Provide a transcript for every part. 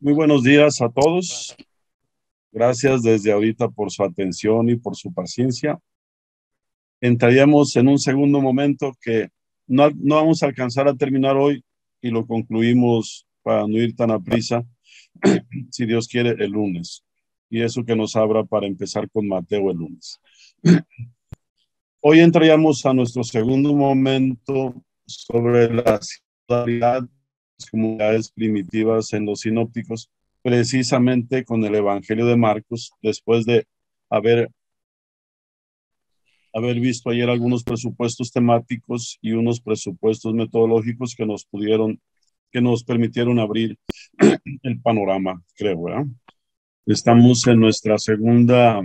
Muy buenos días a todos. Gracias desde ahorita por su atención y por su paciencia. Entraríamos en un segundo momento que no vamos a alcanzar a terminar hoy y lo concluimos para no ir tan a prisa, si Dios quiere, el lunes. Y eso que nos abra para empezar con Mateo el lunes. Hoy entraríamos a nuestro segundo momento sobre la sinodalidad de las comunidades primitivas en los sinópticos, precisamente con el Evangelio de Marcos, después de haber visto ayer algunos presupuestos temáticos y unos presupuestos metodológicos que nos permitieron abrir el panorama, creo, ¿verdad? Estamos en nuestro segundo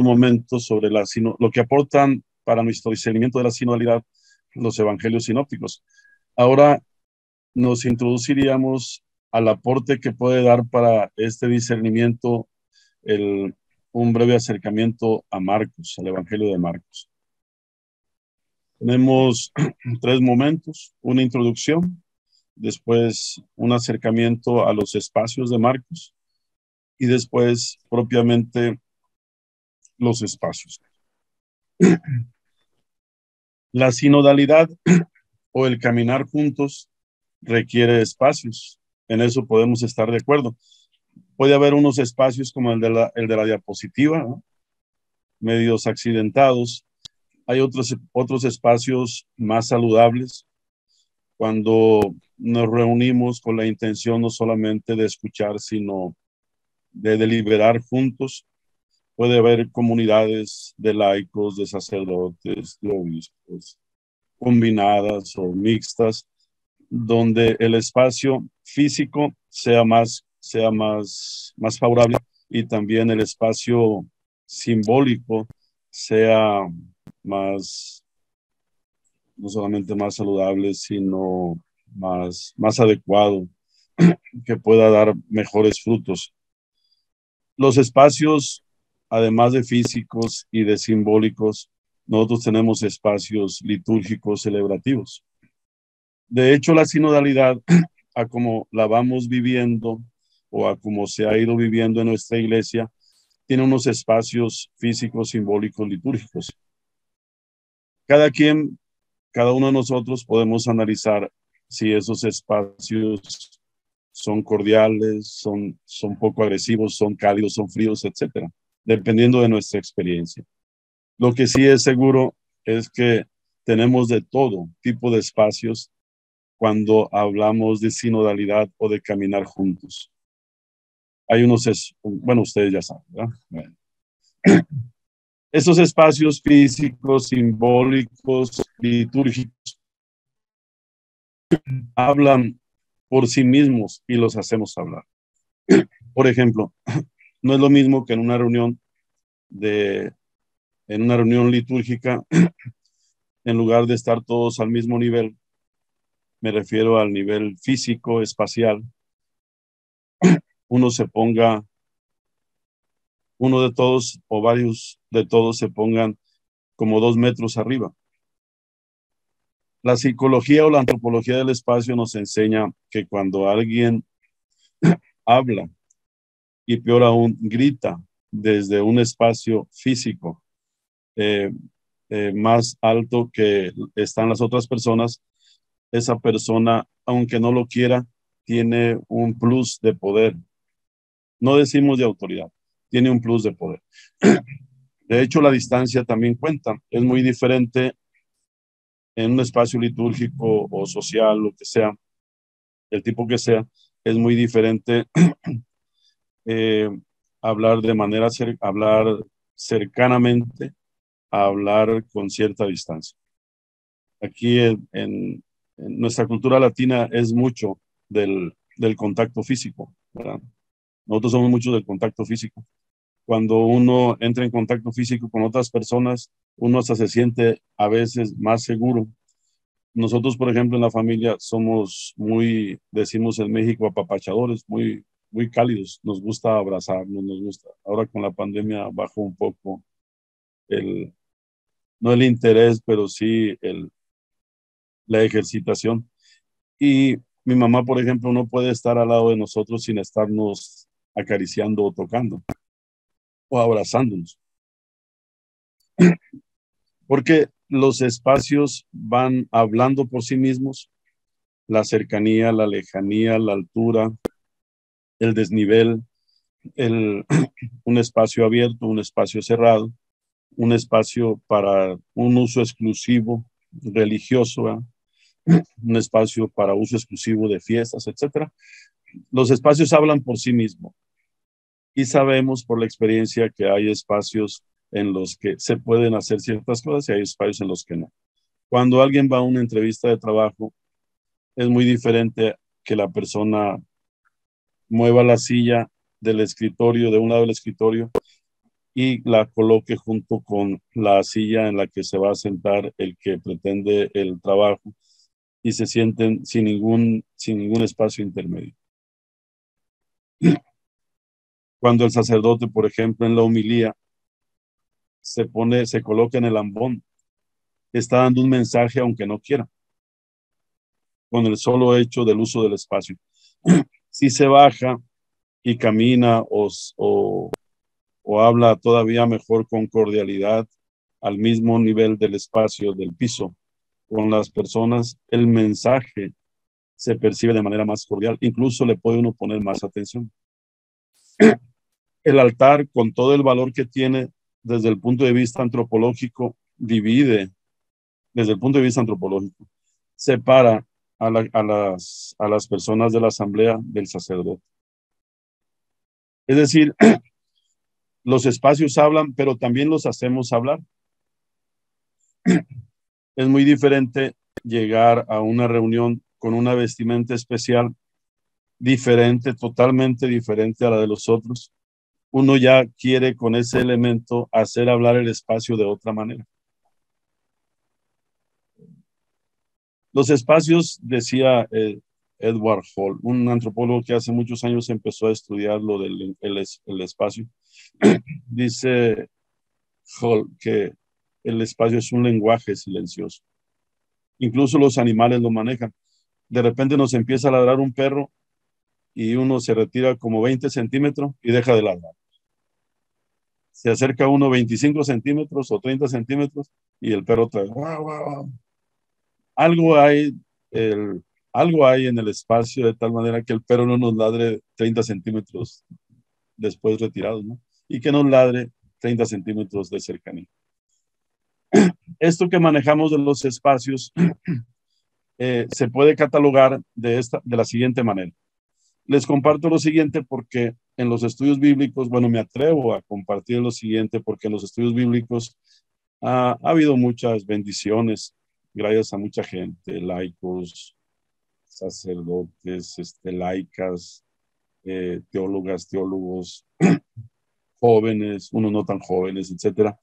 momento sobre lo que aportan para nuestro discernimiento de la sinodalidad los evangelios sinópticos. Ahora nos introduciríamos al aporte que puede dar para este discernimiento un breve acercamiento a Marcos, al Evangelio de Marcos. Tenemos tres momentos: una introducción, después un acercamiento a los espacios de Marcos y después propiamente los espacios. La sinodalidad o el caminar juntos requiere espacios. En eso podemos estar de acuerdo. Puede haber unos espacios como el de la diapositiva, ¿no? Medios accidentados. Hay otros espacios más saludables cuando nos reunimos con la intención no solamente de escuchar, sino de deliberar juntos. Puede haber comunidades de laicos, de sacerdotes, de obispos, combinadas o mixtas, donde el espacio físico sea más favorable y también el espacio simbólico sea más, no solamente más saludable, sino más adecuado, que pueda dar mejores frutos. Los espacios, además de físicos y de simbólicos, nosotros tenemos espacios litúrgicos celebrativos. De hecho, la sinodalidad, a como la vamos viviendo o a como se ha ido viviendo en nuestra iglesia, tiene unos espacios físicos, simbólicos, litúrgicos. Cada uno de nosotros podemos analizar si esos espacios son cordiales, son poco agresivos, son cálidos, son fríos, etcétera, dependiendo de nuestra experiencia. Lo que sí es seguro es que tenemos de todo tipo de espacios cuando hablamos de sinodalidad o de caminar juntos. Hay bueno, ustedes ya saben, ¿verdad? Bueno. Esos espacios físicos, simbólicos, litúrgicos, hablan por sí mismos y los hacemos hablar. Por ejemplo, no es lo mismo que en una reunión litúrgica, en lugar de estar todos al mismo nivel, me refiero al nivel físico, espacial, uno de todos o varios de todos se pongan como 2 metros arriba. La psicología o la antropología del espacio nos enseña que cuando alguien habla y peor aún grita desde un espacio físico eh, más alto que están las otras personas, esa persona, aunque no lo quiera, tiene un plus de poder. No decimos de autoridad, tiene un plus de poder. De hecho, la distancia también cuenta. Es muy diferente en un espacio litúrgico o social, lo que sea, el tipo que sea, es muy diferente eh, hablar cercanamente a hablar con cierta distancia. Aquí en nuestra cultura latina es mucho del contacto físico, ¿verdad? Nosotros somos muchos del contacto físico. Cuando uno entra en contacto físico con otras personas, uno hasta se siente a veces más seguro. Nosotros, por ejemplo, en la familia somos decimos en México, apapachadores, muy cálidos. Nos gusta abrazarnos, nos gusta. Ahora con la pandemia bajó un poco no el interés, pero sí la ejercitación. Y Mi mamá, por ejemplo, no puede estar al lado de nosotros sin estarnos acariciando o tocando o abrazándonos, porque los espacios van hablando por sí mismos, la cercanía, la lejanía, la altura, el desnivel, el, un espacio abierto, un espacio cerrado, un espacio para un uso exclusivo religioso, ¿verdad? Un espacio para uso exclusivo de fiestas, etcétera. Los espacios hablan por sí mismos y sabemos por la experiencia que hay espacios en los que se pueden hacer ciertas cosas y hay espacios en los que no. Cuando alguien va a una entrevista de trabajo, es muy diferente que la persona mueva la silla del escritorio, de un lado del escritorio, y la coloque junto con la silla en la que se va a sentar el que pretende el trabajo y se sienten sin ningún espacio intermedio. Cuando el sacerdote, por ejemplo, en la homilía se coloca en el ambón, está dando un mensaje aunque no quiera, con el solo hecho del uso del espacio. Si se baja y camina o habla todavía mejor con cordialidad al mismo nivel del espacio, del piso, con las personas, el mensaje se percibe de manera más cordial. Incluso le puede uno poner más atención. El altar, con todo el valor que tiene desde el punto de vista antropológico, divide, desde el punto de vista antropológico, separa a las personas de la asamblea del sacerdote. Es decir, los espacios hablan, pero también los hacemos hablar. Es muy diferente llegar a una reunión con una vestimenta especial, diferente, totalmente diferente a la de los otros. Uno ya quiere con ese elemento hacer hablar el espacio de otra manera. Los espacios, decía Edward Hall, un antropólogo que hace muchos años empezó a estudiar lo del el espacio, dice Hall que el espacio es un lenguaje silencioso. Incluso los animales lo manejan. De repente nos empieza a ladrar un perro y uno se retira como 20 centímetros y deja de ladrar. Se acerca uno 25 centímetros o 30 centímetros y el perro trae. Wow, wow. Algo hay, el, algo hay en el espacio de tal manera que el perro no nos ladre 30 centímetros después retirados, ¿no? Y que nos ladre 30 centímetros de cercanía. Esto que manejamos de los espacios se puede catalogar de la siguiente manera. Les comparto lo siguiente porque en los estudios bíblicos, bueno, me atrevo a compartir lo siguiente porque en los estudios bíblicos ha habido muchas bendiciones gracias a mucha gente, laicos, sacerdotes, laicas, teólogas, teólogos, jóvenes, unos no tan jóvenes, etcétera.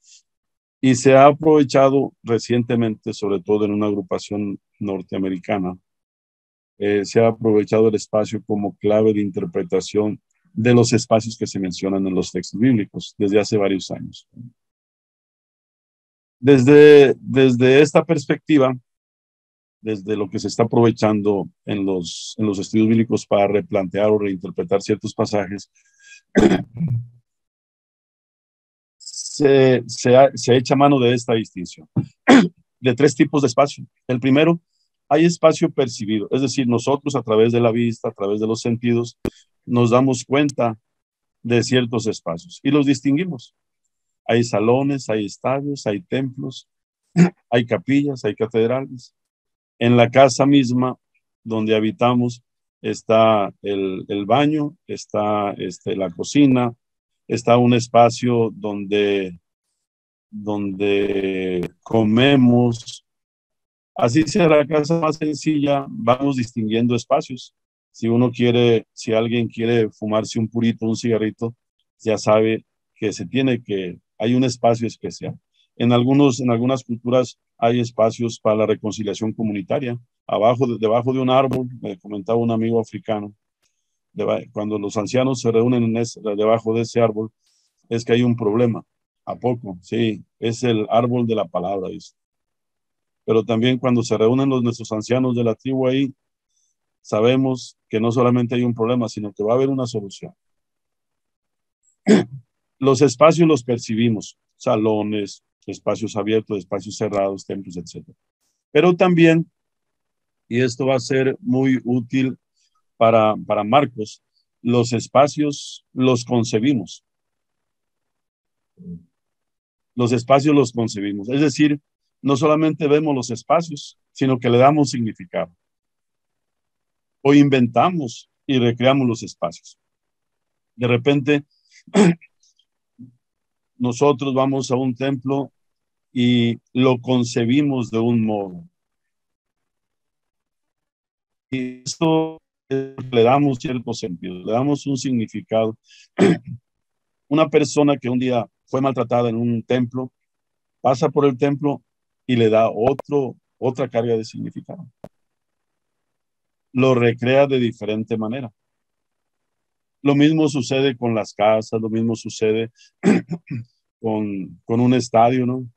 Y se ha aprovechado recientemente, sobre todo en una agrupación norteamericana, se ha aprovechado el espacio como clave de interpretación de los espacios que se mencionan en los textos bíblicos desde hace varios años. Desde esta perspectiva, desde lo que se está aprovechando en los estudios bíblicos para replantear o reinterpretar ciertos pasajes, se echa mano de esta distinción, de tres tipos de espacio. El primero, hay espacio percibido, es decir, nosotros a través de la vista, a través de los sentidos, nos damos cuenta de ciertos espacios y los distinguimos. Hay salones, hay estadios, hay templos, hay capillas, hay catedrales. En la casa misma donde habitamos está el baño, está la cocina, está un espacio donde comemos. Así sea la casa más sencilla, vamos distinguiendo espacios. Si uno quiere, si alguien quiere fumarse un purito, un cigarrito, ya sabe que hay un espacio especial. En algunas culturas hay espacios para la reconciliación comunitaria. Debajo de un árbol, me comentaba un amigo africano, cuando los ancianos se reúnen debajo de ese árbol, es que hay un problema. ¿A poco? Sí, es el árbol de la palabra, dice. Pero también cuando se reúnen nuestros ancianos de la tribu ahí, sabemos que no solamente hay un problema, sino que va a haber una solución. Los espacios los percibimos, salones, espacios abiertos, espacios cerrados, templos, etc. Pero también, y esto va a ser muy útil para Marcos, los espacios los concebimos. Los espacios los concebimos. Es decir, no solamente vemos los espacios, sino que le damos significado. O inventamos y recreamos los espacios. De repente, nosotros vamos a un templo y lo concebimos de un modo. Y esto le damos cierto sentido, le damos un significado. Una persona que un día fue maltratada en un templo, pasa por el templo y le da otra carga de significado. Lo recrea de diferente manera. Lo mismo sucede con las casas, lo mismo sucede con un estadio, ¿no?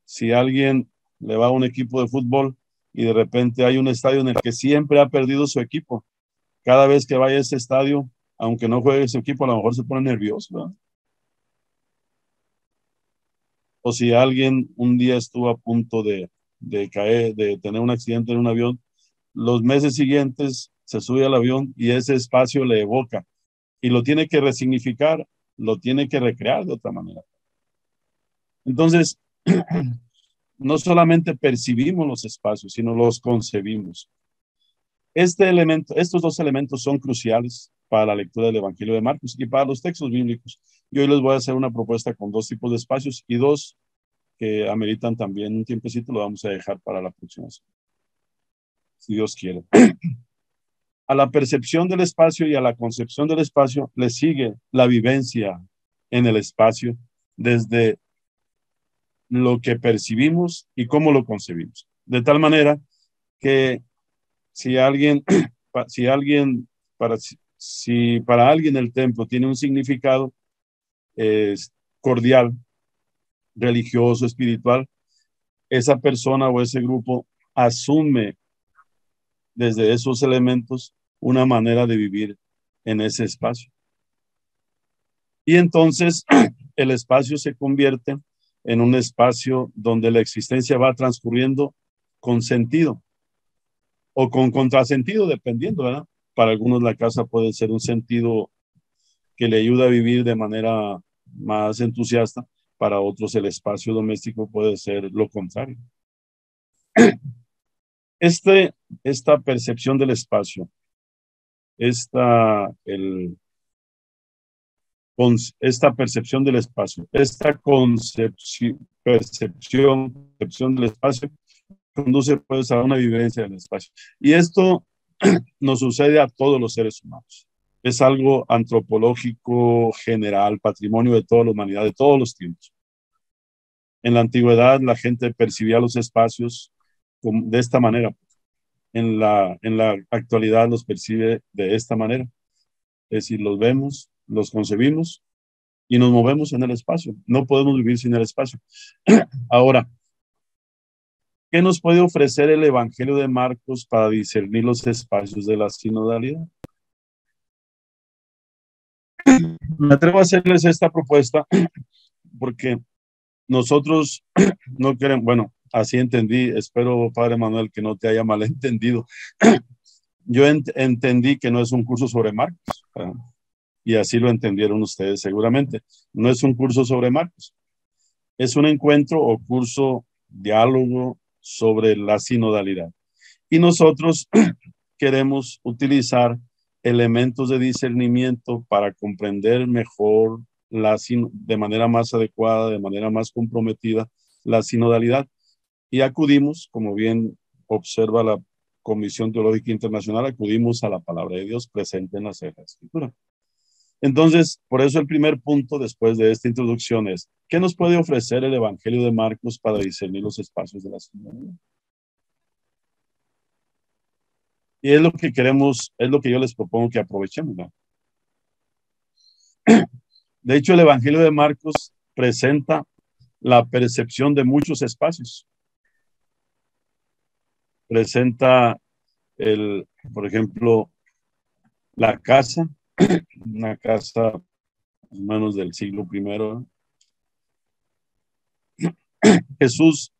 Si alguien le va a un equipo de fútbol y de repente hay un estadio en el que siempre ha perdido su equipo, cada vez que vaya a ese estadio, aunque no juegue ese equipo, a lo mejor se pone nervioso, ¿verdad? O si alguien un día estuvo a punto de caer, de tener un accidente en un avión, los meses siguientes se sube al avión y ese espacio le evoca y lo tiene que resignificar, lo tiene que recrear de otra manera. Entonces, no solamente percibimos los espacios, sino los concebimos. Estos dos elementos son cruciales para la lectura del Evangelio de Marcos y para los textos bíblicos. Y hoy les voy a hacer una propuesta con dos tipos de espacios y dos que ameritan también un tiempecito, lo vamos a dejar para la próxima, si Dios quiere. A la percepción del espacio y a la concepción del espacio le sigue la vivencia en el espacio desde lo que percibimos y cómo lo concebimos. De tal manera que si alguien, si alguien, si para alguien el templo tiene un significado cordial, religioso, espiritual, esa persona o ese grupo asume desde esos elementos una manera de vivir en ese espacio. Y entonces el espacio se convierte en un espacio donde la existencia va transcurriendo con sentido o con contrasentido, dependiendo, ¿verdad? Para algunos la casa puede ser un sentido que le ayuda a vivir de manera más entusiasta, para otros el espacio doméstico puede ser lo contrario. Esta percepción del espacio, esta percepción del espacio, esta percepción del espacio conduce pues a una vivencia del espacio. Y esto nos sucede a todos los seres humanos. Es algo antropológico, general, patrimonio de toda la humanidad, de todos los tiempos. En la antigüedad la gente percibía los espacios de esta manera. En la actualidad los percibe de esta manera. Es decir, los vemos, los concebimos y nos movemos en el espacio. No podemos vivir sin el espacio. Ahora, ¿qué nos puede ofrecer el Evangelio de Marcos para discernir los espacios de la sinodalidad? Me atrevo a hacerles esta propuesta porque nosotros no queremos, bueno, así entendí, espero, Padre Manuel, que no te haya malentendido. Yo entendí que no es un curso sobre Marcos, y así lo entendieron ustedes seguramente. No es un curso sobre Marcos, es un encuentro o curso, diálogo sobre la sinodalidad. Y nosotros queremos utilizar elementos de discernimiento para comprender mejor de manera más adecuada, de manera más comprometida, la sinodalidad. Y acudimos, como bien observa la Comisión Teológica Internacional, acudimos a la palabra de Dios presente en la Sagrada Escritura. Entonces, por eso el primer punto después de esta introducción es, ¿qué nos puede ofrecer el Evangelio de Marcos para discernir los espacios de la sinodalidad? Y es lo que queremos, es lo que yo les propongo que aprovechemos, ¿no? De hecho, el Evangelio de Marcos presenta la percepción de muchos espacios. Presenta Por ejemplo, la casa, una casa más o menos del siglo primero. Jesús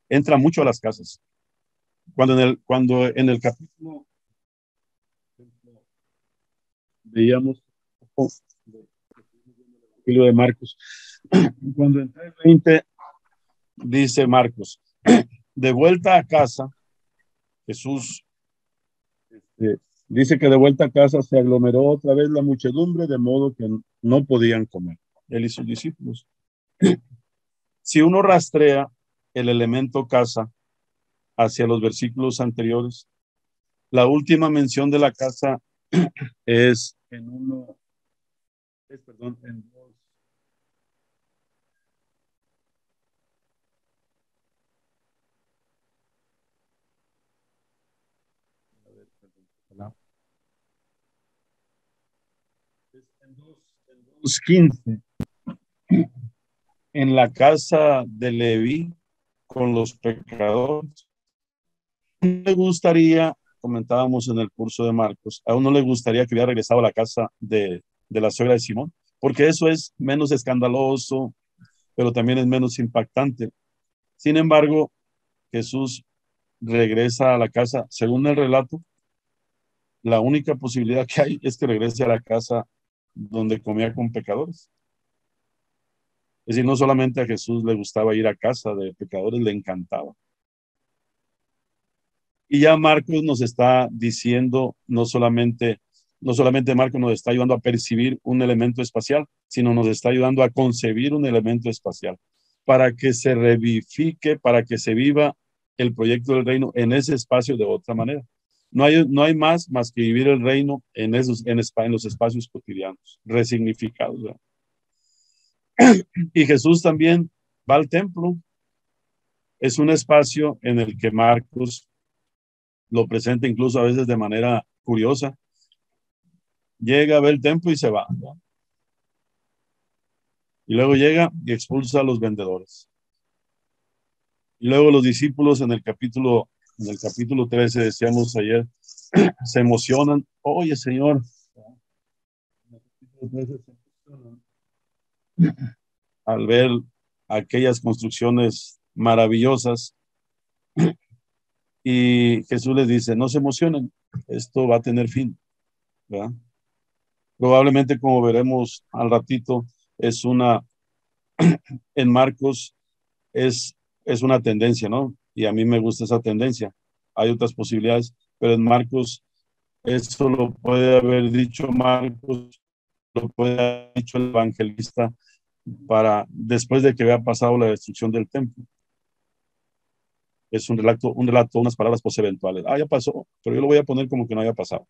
entra mucho a las casas. Cuando en el capítulo veíamos el libro de Marcos, cuando entré el 20, dice Marcos, de vuelta a casa, Jesús dice que de vuelta a casa se aglomeró otra vez la muchedumbre, de modo que no podían comer. Él y sus discípulos. Si uno rastrea el elemento casa hacia los versículos anteriores, la última mención de la casa es en dos. En 2:15, en la casa de Leví con los pecadores. Me gustaría, comentábamos en el curso de Marcos, a uno le gustaría que hubiera regresado a la casa de la suegra de Simón, porque eso es menos escandaloso, pero también es menos impactante. Sin embargo, Jesús regresa a la casa, según el relato, la única posibilidad que hay es que regrese a la casa donde comía con pecadores. Es decir, no solamente a Jesús le gustaba ir a casa de pecadores, le encantaba. Y ya Marcos nos está diciendo, no solamente Marcos nos está ayudando a percibir un elemento espacial, sino nos está ayudando a concebir un elemento espacial para que se revivifique, para que se viva el proyecto del reino en ese espacio de otra manera. No hay más que vivir el reino en los espacios cotidianos, resignificados, ¿verdad? Y Jesús también va al templo. Es un espacio en el que Marcos lo presenta incluso a veces de manera curiosa. Llega a ver el templo y se va, ¿no? Y luego llega y expulsa a los vendedores. Y luego los discípulos en el capítulo 13, decíamos ayer, se emocionan. Oye, Señor, al ver aquellas construcciones maravillosas, y Jesús les dice, no se emocionen, esto va a tener fin, ¿verdad? Probablemente, como veremos al ratito, en Marcos es una tendencia, ¿no? Y a mí me gusta esa tendencia. Hay otras posibilidades, pero en Marcos, eso lo puede haber dicho Marcos, lo puede haber dicho el evangelista después de que había pasado la destrucción del templo. Es un relato, unas palabras posteventuales. Ya pasó, pero yo lo voy a poner como que no haya pasado.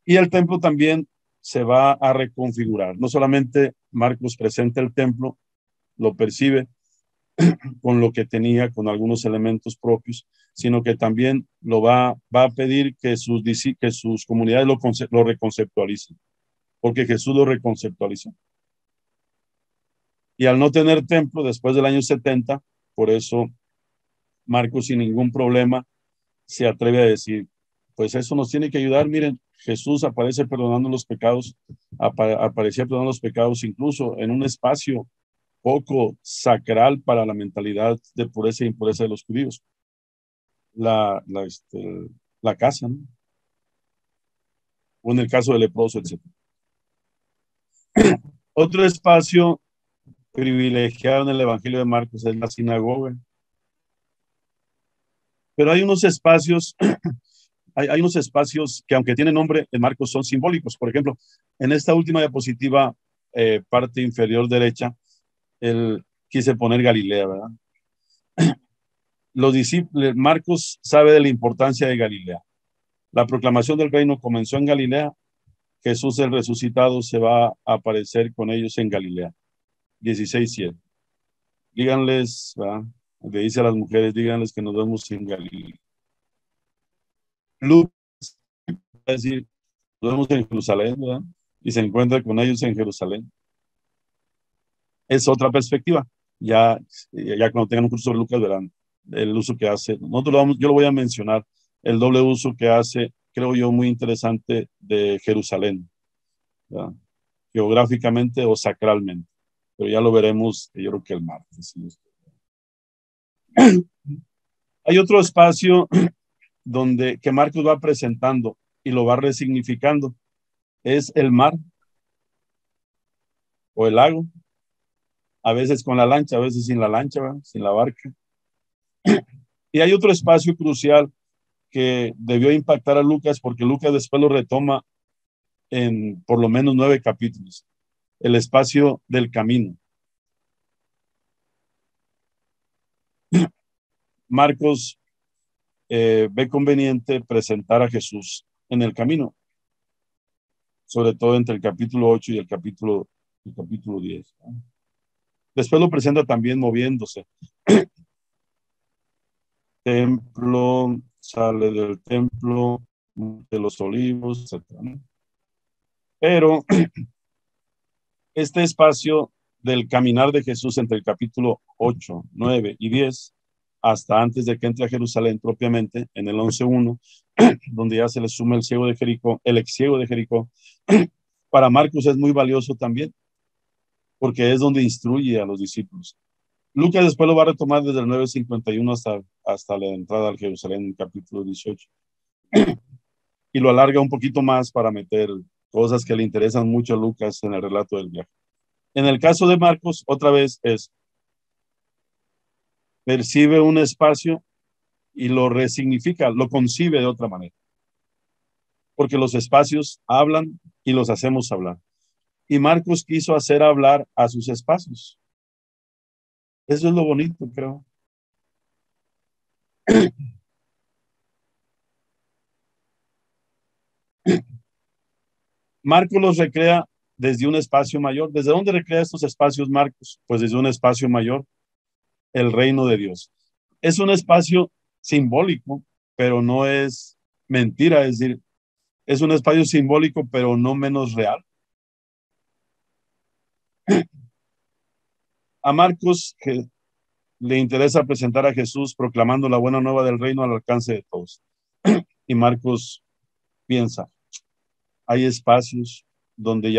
Y el templo también se va a reconfigurar. No solamente Marcos presenta el templo, lo percibe con lo que tenía, con algunos elementos propios, sino que también va a pedir que sus comunidades lo reconceptualicen, porque Jesús lo reconceptualizó. Y al no tener templo después del año 70, por eso Marcos sin ningún problema se atreve a decir, pues eso nos tiene que ayudar. Miren, Jesús aparece perdonando los pecados, aparecía perdonando los pecados incluso en un espacio poco sacral para la mentalidad de pureza e impureza de los judíos, la casa, ¿no? O en el caso del leproso, etc. Otro espacio privilegiado en el Evangelio de Marcos es la sinagoga. Pero hay unos espacios que, aunque tienen nombre en Marcos, son simbólicos. Por ejemplo, en esta última diapositiva, parte inferior derecha, quise poner Galilea, ¿verdad? Los discípulos, Marcos sabe de la importancia de Galilea. La proclamación del reino comenzó en Galilea. Jesús el resucitado se va a aparecer con ellos en Galilea. 16:7. Díganles, ¿verdad? Le dice a las mujeres, díganles que nos vemos en Galilea. Lucas va a decir, nos vemos en Jerusalén, ¿verdad? Y se encuentra con ellos en Jerusalén. Es otra perspectiva. Ya cuando tengan un curso sobre Lucas verán el uso que hace. Yo lo voy a mencionar el doble uso que hace, creo yo, muy interesante de Jerusalén, ¿verdad? Geográficamente o sacralmente. Pero ya lo veremos, yo creo que el martes. Hay otro espacio donde que Marcos va presentando y lo va resignificando. Es el mar o el lago, a veces con la lancha, a veces sin la lancha, ¿verdad? Sin la barca. Y hay otro espacio crucial que debió impactar a Lucas porque Lucas después lo retoma en por lo menos 9 capítulos, el espacio del camino. Marcos ve conveniente presentar a Jesús en el camino, sobre todo entre el capítulo 8 y el capítulo 10. ¿No? Después lo presenta también moviéndose. Templo, sale del templo, de los olivos, etc. ¿No? Pero este espacio del caminar de Jesús entre el capítulo 8, 9 y 10, hasta antes de que entre a Jerusalén propiamente, en el 11:1, donde ya se le suma el ciego de Jericó, el ex ciego de Jericó, para Marcos es muy valioso también, porque es donde instruye a los discípulos. Lucas después lo va a retomar desde el 9:51 hasta la entrada al Jerusalén en el capítulo 18. Y lo alarga un poquito más para meter cosas que le interesan mucho a Lucas en el relato del viaje. En el caso de Marcos, otra vez es, percibe un espacio y lo resignifica, lo concibe de otra manera. Porque los espacios hablan y los hacemos hablar. Y Marcos quiso hacer hablar a sus espacios. Eso es lo bonito, creo. Marcos los recrea desde un espacio mayor. ¿Desde dónde recrea estos espacios Marcos? Pues desde un espacio mayor, el reino de Dios. Es un espacio simbólico, pero no es mentira, es decir, es un espacio simbólico, pero no menos real. A Marcos que le interesa presentar a Jesús proclamando la buena nueva del reino al alcance de todos. Y Marcos piensa, hay espacios donde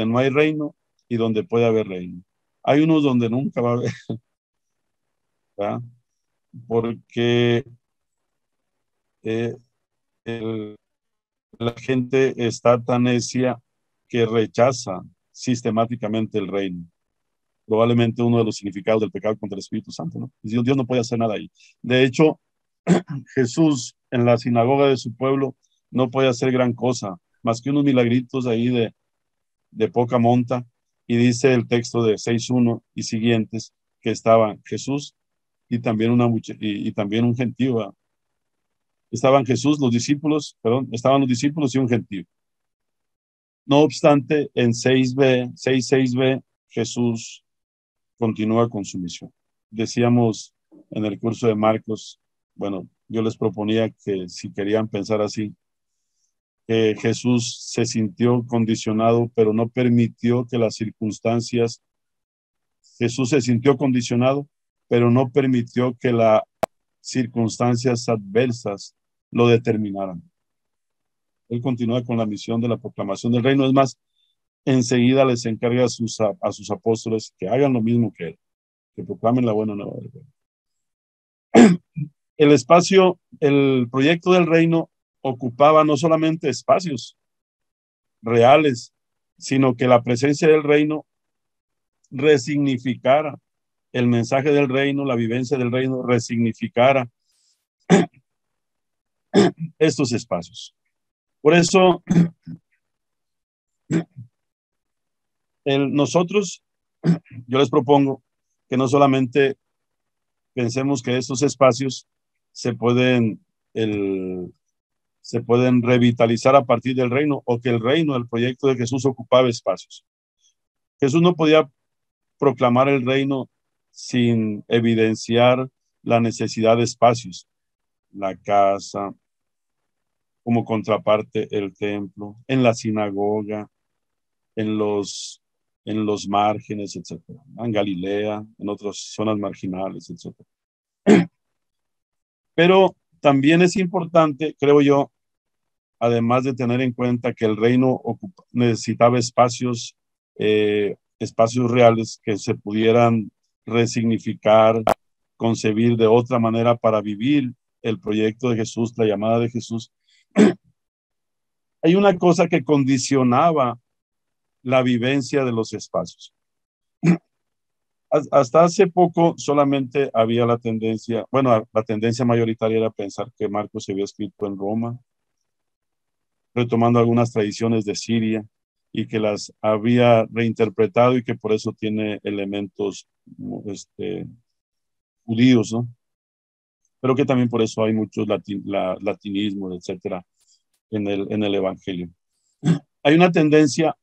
no hay reino y donde puede haber reino. Hay unos donde nunca va a haber, ¿verdad? Porque eh, el, la gente está tan necia que rechaza sistemáticamente el reino. Probablemente uno de los significados del pecado contra el Espíritu Santo, ¿no? Dios no puede hacer nada ahí. De hecho, Jesús en la sinagoga de su pueblo no puede hacer gran cosa, más que unos milagritos ahí de poca monta. Y dice el texto de 6:1 y siguientes que estaba Jesús y también, y también un gentío. ¿Verdad? Estaban Jesús, los discípulos, perdón, estaban los discípulos y un gentío. No obstante, en 6:6b, Jesús continúa con su misión. Decíamos en el curso de Marcos, bueno, yo les proponía que si querían pensar así, que Jesús se sintió condicionado, pero no permitió que las circunstancias, Jesús se sintió condicionado, pero no permitió que las circunstancias adversas lo determinaran. Él continúa con la misión de la proclamación del reino. Es más, enseguida les encarga a sus apóstoles que hagan lo mismo que él, que proclamen la buena nueva del reino. El espacio, el proyecto del reino ocupaba no solamente espacios reales, sino que la presencia del reino resignificara el mensaje del reino, la vivencia del reino, resignificara estos espacios. Por eso, nosotros, yo les propongo que no solamente pensemos que estos espacios se pueden, se pueden revitalizar a partir del reino o que el reino, el proyecto de Jesús ocupaba espacios. Jesús no podía proclamar el reino sin evidenciar la necesidad de espacios, la casa, como contraparte el templo, en la sinagoga, en los, en los márgenes, etcétera, en Galilea, en otras zonas marginales, etcétera. Pero también es importante, creo yo, además de tener en cuenta que el reino necesitaba espacios reales que se pudieran resignificar, concebir de otra manera para vivir el proyecto de Jesús, la llamada de Jesús. Hay una cosa que condicionaba la vivencia de los espacios. Hasta hace poco solamente había la tendencia mayoritaria era pensar que Marcos se había escrito en Roma, retomando algunas tradiciones de Siria y que las había reinterpretado y que por eso tiene elementos judíos, ¿no? Pero que también por eso hay muchos latinismos, etcétera, en el Evangelio. Hay una tendencia,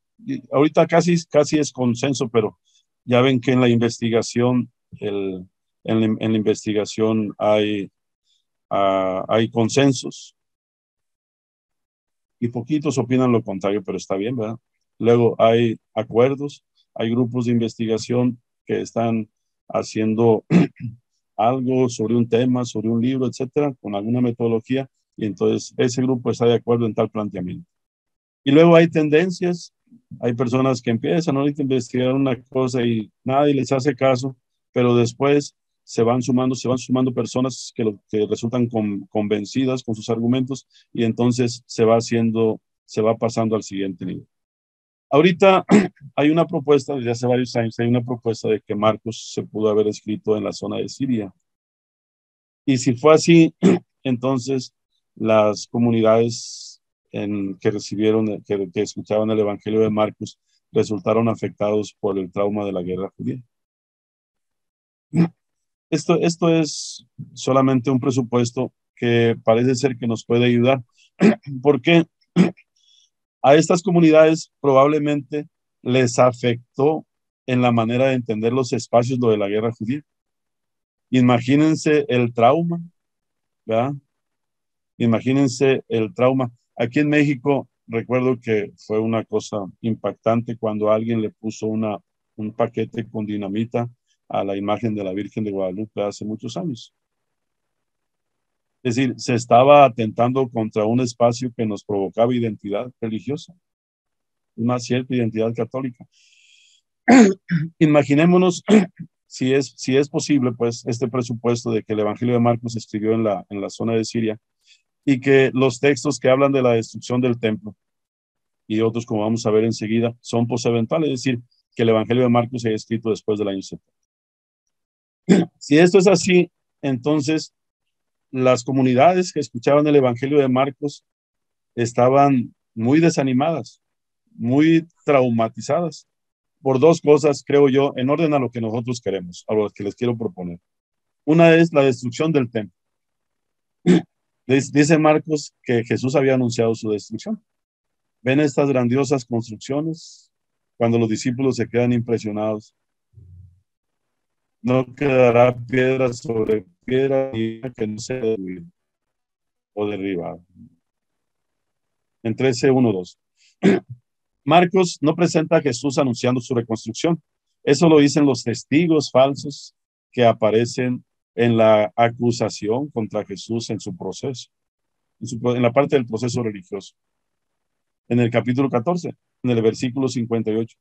ahorita casi es consenso, pero ya ven que en la investigación, en la investigación hay consensos y poquitos opinan lo contrario, pero está bien, ¿verdad? Luego hay acuerdos, hay grupos de investigación que están haciendo algo sobre un tema, sobre un libro, etcétera, con alguna metodología, y entonces ese grupo está de acuerdo en tal planteamiento. Y luego hay tendencias, hay personas que empiezan ahorita a investigar una cosa y nadie les hace caso, pero después se van sumando personas que resultan convencidas con sus argumentos y entonces se va pasando al siguiente nivel. Ahorita hay una propuesta, desde hace varios años, hay una propuesta de que Marcos se pudo haber escrito en la zona de Siria. Y si fue así, entonces las comunidades que escuchaban el Evangelio de Marcos resultaron afectados por el trauma de la guerra judía. Esto es solamente un presupuesto que parece ser que nos puede ayudar, porque a estas comunidades probablemente les afectó en la manera de entender los espacios lo de la guerra judía. Imagínense el trauma, ¿verdad? Imagínense el trauma. Aquí en México recuerdo que fue una cosa impactante cuando alguien le puso un paquete con dinamita a la imagen de la Virgen de Guadalupe hace muchos años. Es decir, se estaba atentando contra un espacio que nos provocaba identidad religiosa, una cierta identidad católica. Imaginémonos si es posible, pues, este presupuesto de que el Evangelio de Marcos se escribió en la zona de Siria y que los textos que hablan de la destrucción del templo y otros, como vamos a ver enseguida, son posteventuales, es decir, que el Evangelio de Marcos se haya escrito después del año 70. Si esto es así, entonces las comunidades que escuchaban el Evangelio de Marcos estaban muy desanimadas, muy traumatizadas por dos cosas, creo yo, en orden a lo que nosotros queremos, a lo que les quiero proponer. Una es la destrucción del templo. Dice Marcos que Jesús había anunciado su destrucción. Ven estas grandiosas construcciones, cuando los discípulos se quedan impresionados. No quedará piedra sobre piedra que no sea destruida o derribada. En 13:1-2. Marcos no presenta a Jesús anunciando su reconstrucción. Eso lo dicen los testigos falsos que aparecen en la acusación contra Jesús en su proceso, en la parte del proceso religioso. En el capítulo 14, en el versículo 58,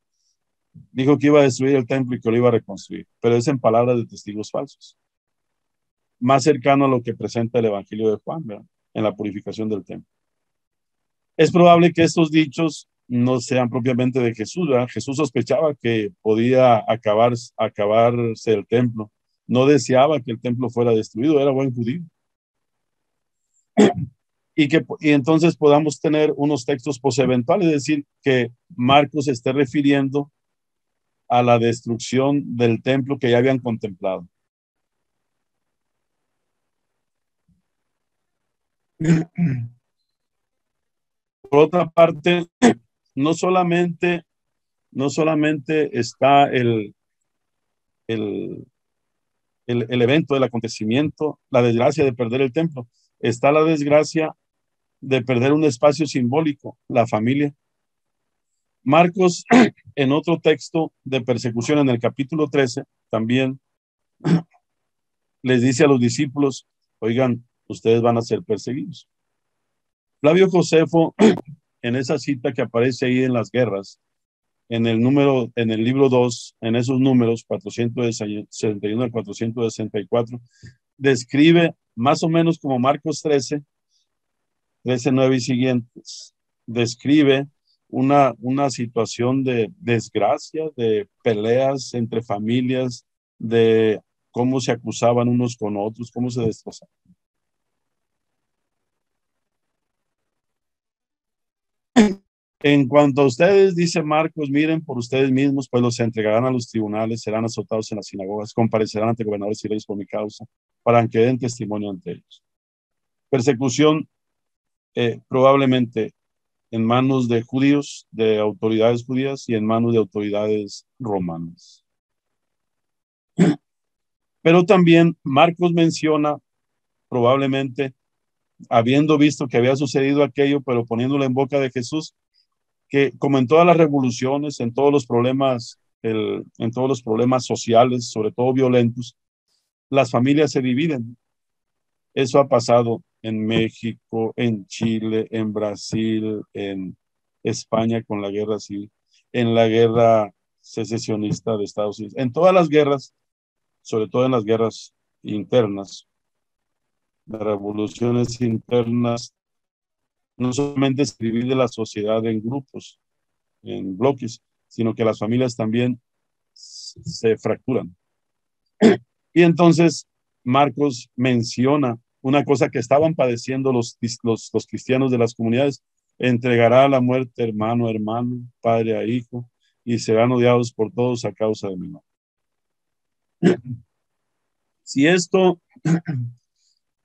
dijo que iba a destruir el templo y que lo iba a reconstruir, pero es en palabras de testigos falsos. Más cercano a lo que presenta el Evangelio de Juan, ¿verdad? En la purificación del templo. Es probable que estos dichos no sean propiamente de Jesús, ¿verdad? Jesús sospechaba que podía acabarse el templo. No deseaba que el templo fuera destruido, era buen judío. Y entonces podamos tener unos textos posteventuales, es decir, que Marcos se esté refiriendo a la destrucción del templo que ya habían contemplado. Por otra parte, no solamente está el evento del acontecimiento, la desgracia de perder el templo, está la desgracia de perder un espacio simbólico, la familia. Marcos, en otro texto de persecución, en el capítulo 13, también les dice a los discípulos, oigan, ustedes van a ser perseguidos. Flavio Josefo, en esa cita que aparece ahí en las guerras, en el libro 2, en esos números 461 al 464, describe más o menos como Marcos 13, 9 y siguientes, describe una situación de desgracia, de peleas entre familias, de cómo se acusaban unos con otros, cómo se destrozaban. En cuanto a ustedes, dice Marcos, miren por ustedes mismos, pues los entregarán a los tribunales, serán azotados en las sinagogas, comparecerán ante gobernadores y reyes por mi causa, para que den testimonio ante ellos. Persecución, probablemente en manos de judíos, de autoridades judías y en manos de autoridades romanas. Pero también Marcos menciona, probablemente, habiendo visto que había sucedido aquello, pero poniéndolo en boca de Jesús, que como en todas las revoluciones, en todos los problemas, en todos los problemas sociales, sobre todo violentos, las familias se dividen. Eso ha pasado en México, en Chile, en Brasil, en España con la guerra civil, en la guerra secesionista de Estados Unidos, en todas las guerras, sobre todo en las guerras internas, las revoluciones internas, no solamente se divide la sociedad en grupos, en bloques, sino que las familias también se fracturan. Y entonces Marcos menciona una cosa que estaban padeciendo los cristianos de las comunidades: entregará a la muerte hermano a hermano, padre a hijo, y serán odiados por todos a causa de mi nombre. Si esto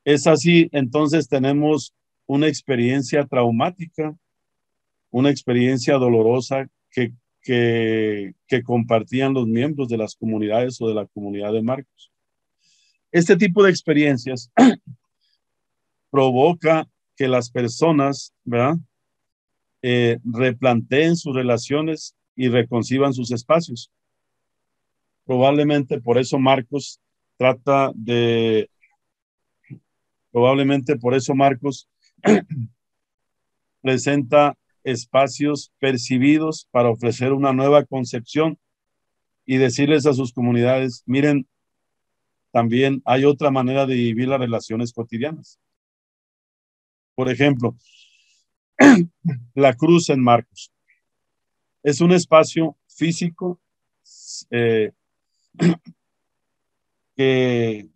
es así, entonces tenemos una experiencia traumática, una experiencia dolorosa que compartían los miembros de las comunidades o de la comunidad de Marcos. Este tipo de experiencias provoca que las personas, ¿verdad?, replanteen sus relaciones y reconciban sus espacios. Probablemente por eso Marcos trata de, probablemente por eso Marcos presenta espacios percibidos para ofrecer una nueva concepción y decirles a sus comunidades: miren, también hay otra manera de vivir las relaciones cotidianas. Por ejemplo, la cruz en Marcos es un espacio físico eh, que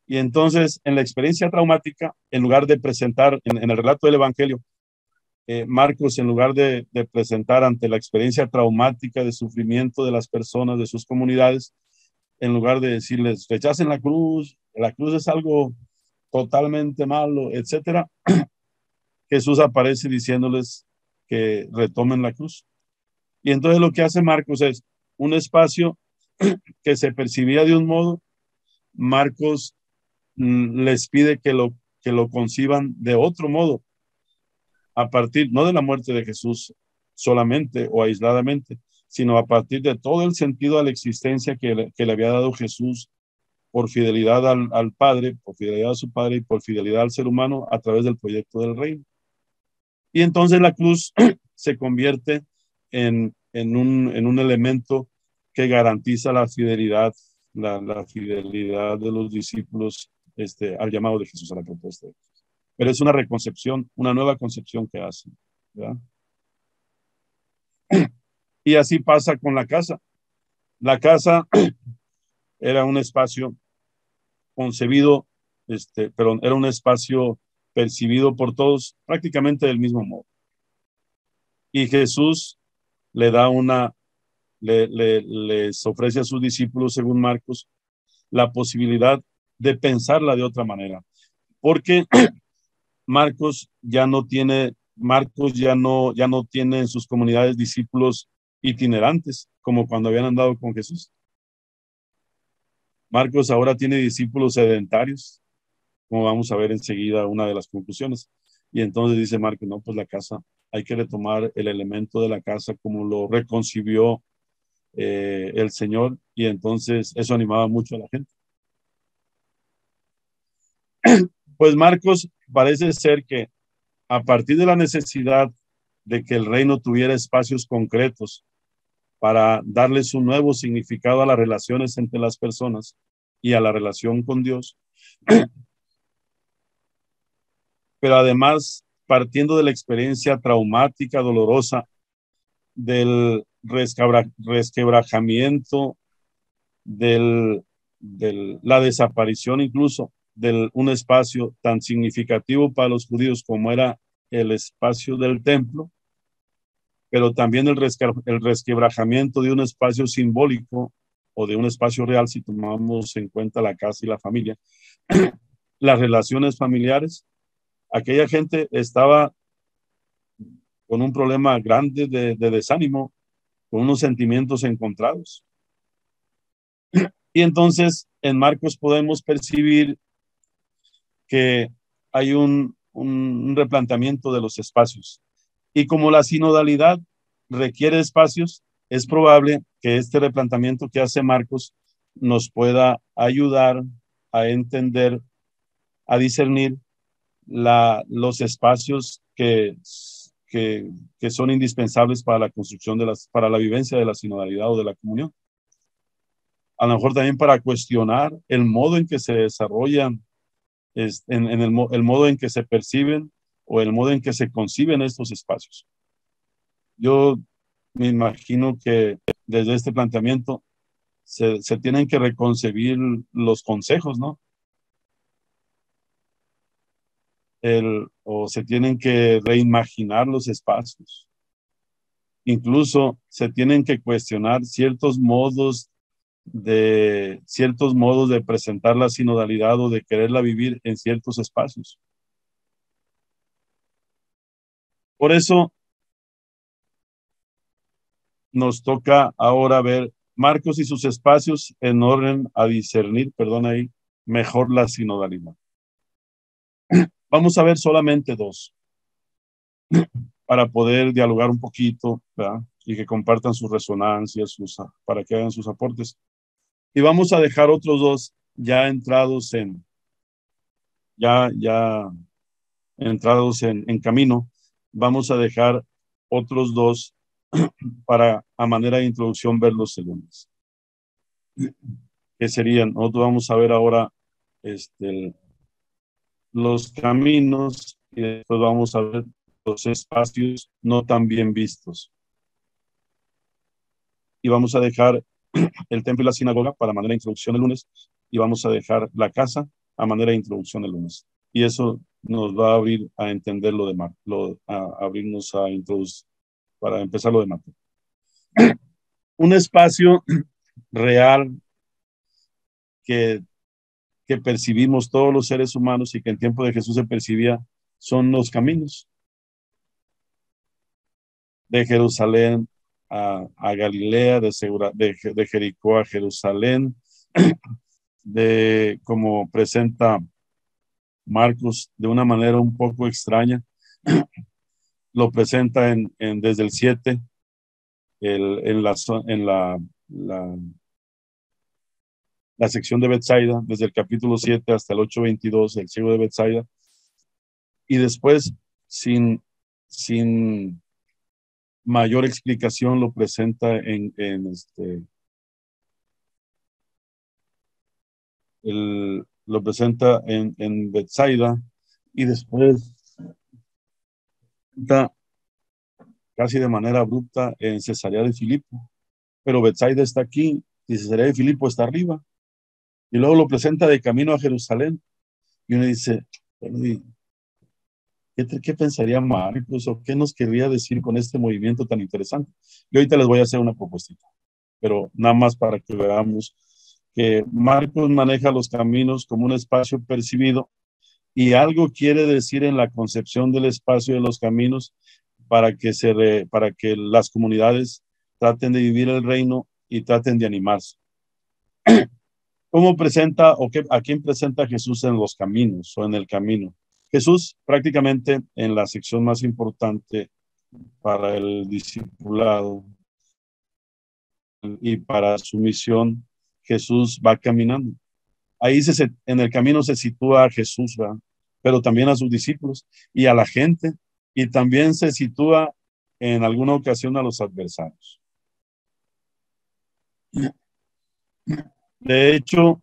y entonces en la experiencia traumática, en lugar de presentar en el relato del Evangelio, Marcos, en lugar de presentar ante la experiencia traumática de sufrimiento de las personas, de sus comunidades, en lugar de decirles rechacen la cruz es algo totalmente malo, etcétera, Jesús aparece diciéndoles que retomen la cruz. Y entonces lo que hace Marcos es un espacio que se percibía de un modo. Marcos les pide que lo conciban de otro modo, a partir no de la muerte de Jesús solamente o aisladamente, sino a partir de todo el sentido a la existencia que le había dado Jesús por fidelidad al Padre, por fidelidad a su Padre y por fidelidad al ser humano a través del proyecto del reino. Y entonces la cruz se convierte en un elemento que garantiza la fidelidad, la fidelidad de los discípulos al llamado de Jesús, a la propuesta de Jesús. Pero es una reconcepción, una nueva concepción que hacen, ¿verdad? Y así pasa con la casa. La casa era un espacio concebido, pero era un espacio percibido por todos prácticamente del mismo modo. Y Jesús le da les ofrece a sus discípulos, según Marcos, la posibilidad de pensarla de otra manera. Porque Marcos ya no tiene en sus comunidades discípulos itinerantes, como cuando habían andado con Jesús. Marcos ahora tiene discípulos sedentarios, como vamos a ver enseguida una de las conclusiones. Y entonces dice Marcos, no, pues la casa, hay que retomar el elemento de la casa como lo reconcibió el Señor, y entonces eso animaba mucho a la gente. Pues Marcos parece ser que a partir de la necesidad de que el reino tuviera espacios concretos para darles un nuevo significado a las relaciones entre las personas y a la relación con Dios, pero además partiendo de la experiencia traumática, dolorosa, del resquebrajamiento, la desaparición incluso de un espacio tan significativo para los judíos como era el espacio del templo, pero también el resquebrajamiento de un espacio simbólico o de un espacio real si tomamos en cuenta la casa y la familia, las relaciones familiares. Aquella gente estaba con un problema grande de desánimo, con unos sentimientos encontrados. Y entonces en Marcos podemos percibir que hay un replanteamiento de los espacios. Y como la sinodalidad requiere espacios, es probable que este replanteamiento que hace Marcos nos pueda ayudar a entender, a discernir los espacios que son indispensables para la construcción para la vivencia de la sinodalidad o de la comunión. A lo mejor también para cuestionar el modo en que se desarrollan, el modo en que se perciben o el modo en que se conciben estos espacios. Yo me imagino que desde este planteamiento se tienen que reconcebir los consejos, ¿no? O se tienen que reimaginar los espacios. Incluso se tienen que cuestionar ciertos modos de presentar la sinodalidad o de quererla vivir en ciertos espacios. Por eso nos toca ahora ver Marcos y sus espacios en orden a discernir, perdón ahí, mejor la sinodalidad. Vamos a ver solamente dos para poder dialogar un poquito, ¿verdad? Y que compartan sus resonancias, para que hagan sus aportes. Y vamos a dejar otros dos ya entrados en camino. Vamos a dejar otros dos para a manera de introducción verlos el lunes. Que serían, nosotros vamos a ver ahora los caminos y después vamos a ver los espacios no tan bien vistos. Y vamos a dejar el templo y la sinagoga para manera de introducción el lunes y vamos a dejar la casa a manera de introducción el lunes. Y eso nos va a abrir a entender lo de Marco, a abrirnos a introducir, para empezar lo de Marco. Un espacio real que percibimos todos los seres humanos y que en tiempo de Jesús se percibía son los caminos de Jerusalén a Galilea, de Jericó a Jerusalén, como presenta Marcos de una manera un poco extraña. Lo presenta desde el 7, la sección de Betsaida, desde el capítulo 7 hasta el 8:22, el ciego de Betsaida, y después, sin mayor explicación, lo presenta lo presenta en Betsaida, y después casi de manera abrupta en Cesarea de Filipo. Pero Betsaida está aquí y Cesarea de Filipo está arriba. Y luego lo presenta de camino a Jerusalén. Y uno dice, ¿qué pensaría Marcos o qué nos querría decir con este movimiento tan interesante? Y ahorita les voy a hacer una propuestita, pero nada más para que veamos que Marcos maneja los caminos como un espacio percibido y algo quiere decir en la concepción del espacio de los caminos para que las comunidades traten de vivir el reino y traten de animarse. ¿Cómo presenta a quién presenta Jesús en los caminos o en el camino? Jesús prácticamente en la sección más importante para el discipulado y para su misión Jesús va caminando. Ahí en el camino se sitúa a Jesús, ¿verdad? Pero también a sus discípulos y a la gente, y también se sitúa en alguna ocasión a los adversarios. De hecho,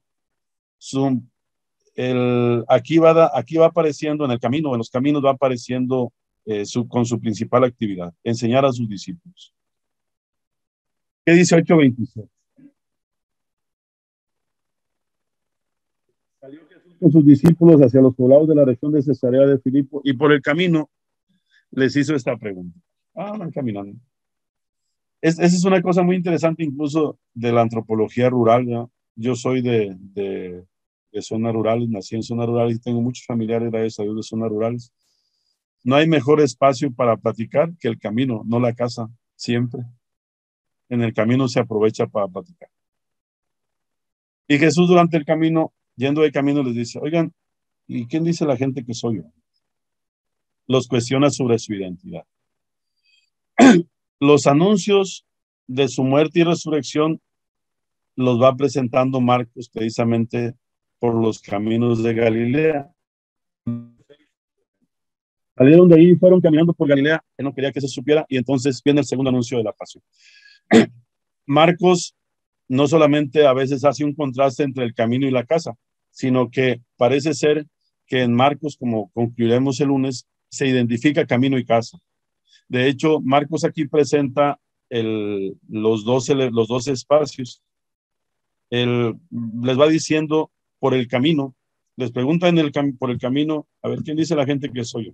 aquí va apareciendo en el camino, en los caminos va apareciendo con su principal actividad, enseñar a sus discípulos. ¿Qué dice 8:26? Salió Jesús con sus discípulos hacia los poblados de la región de Cesarea de Filipo y por el camino les hizo esta pregunta. Van caminando. Esa es una cosa muy interesante incluso de la antropología rural, ¿no? Yo soy de zonas rurales, nací en zonas rurales y tengo muchos familiares, gracias a Dios, de zonas rurales. No hay mejor espacio para platicar que el camino, no la casa, siempre. En el camino se aprovecha para platicar. Y Jesús durante el camino, yendo de camino, les dice, oigan, ¿y quién dice la gente que soy yo? Los cuestiona sobre su identidad. Los anuncios de su muerte y resurrección los va presentando Marcos precisamente por los caminos de Galilea. Salieron de ahí y fueron caminando por Galilea. Él no quería que se supiera y entonces viene el segundo anuncio de la pasión. Marcos no solamente a veces hace un contraste entre el camino y la casa, sino que parece ser que en Marcos, como concluiremos el lunes, se identifica camino y casa. De hecho, Marcos aquí presenta los dos espacios. Les va diciendo por el camino, les pregunta por el camino, a ver, ¿quién dice la gente que soy yo?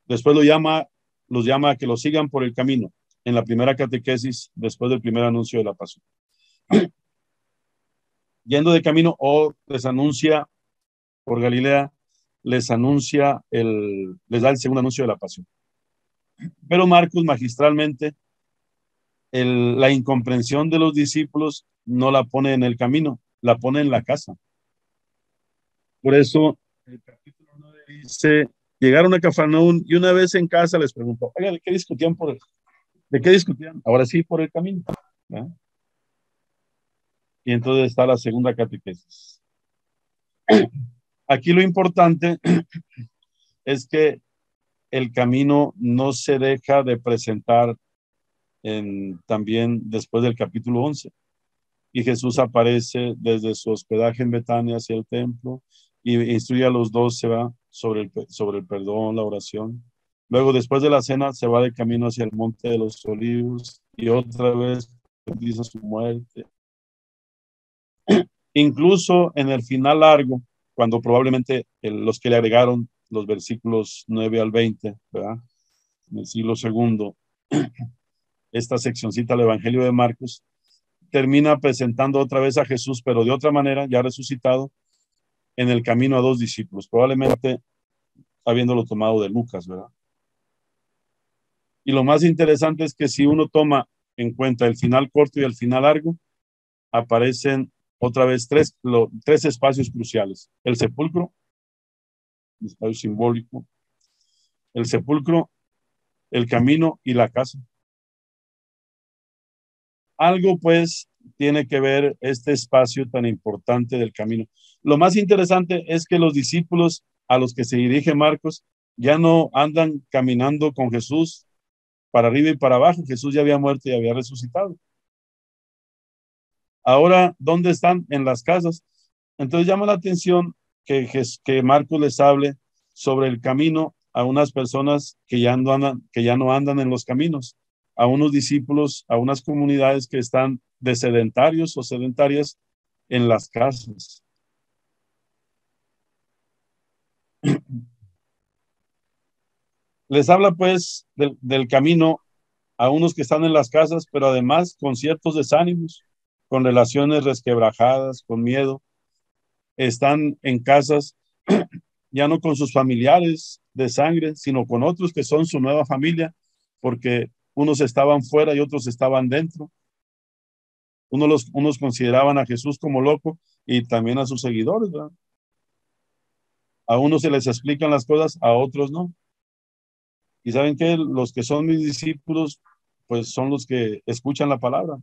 Después los llama a que lo sigan por el camino, en la primera catequesis, después del primer anuncio de la pasión. Yendo de camino, les anuncia por Galilea, les da el segundo anuncio de la pasión. Pero Marcos magistralmente, la incomprensión de los discípulos no la pone en el camino, la pone en la casa. Por eso el capítulo 9 dice, llegaron a Cafarnaúm y una vez en casa les preguntó, oiga, ¿de qué discutían? ¿De qué discutían? Ahora sí, por el camino. ¿No? Y entonces está la segunda catequesis. Aquí lo importante es que el camino no se deja de presentar también después del capítulo 11. Y Jesús aparece desde su hospedaje en Betania hacia el templo y instruye a los 12 sobre el perdón, la oración. Luego, después de la cena, se va de camino hacia el Monte de los Olivos y otra vez dice su muerte. Incluso en el final largo, cuando probablemente los que le agregaron los versículos 9 al 20, ¿verdad? En el siglo segundo, esta seccioncita del Evangelio de Marcos, termina presentando otra vez a Jesús, pero de otra manera, ya resucitado, en el camino a dos discípulos, probablemente habiéndolo tomado de Lucas, ¿verdad? Y lo más interesante es que si uno toma en cuenta el final corto y el final largo, aparecen otra vez tres espacios cruciales. El sepulcro, el espacio simbólico, el sepulcro, el camino y la casa. Algo pues tiene que ver este espacio tan importante del camino. Lo más interesante es que los discípulos a los que se dirige Marcos ya no andan caminando con Jesús para arriba y para abajo. Jesús ya había muerto y había resucitado. Ahora, ¿dónde están? En las casas. Entonces llama la atención que Marcos les hable sobre el camino a unas personas que ya no andan en los caminos, a unos discípulos, a unas comunidades que están de sedentarios o sedentarias en las casas. Les habla pues del camino a unos que están en las casas, pero además con ciertos desánimos, con relaciones resquebrajadas, con miedo. Están en casas ya no con sus familiares de sangre, sino con otros que son su nueva familia, porque unos estaban fuera y otros estaban dentro. Unos consideraban a Jesús como loco y también a sus seguidores, ¿verdad? A unos se les explican las cosas, a otros no. Y saben que los que son mis discípulos pues son los que escuchan la palabra.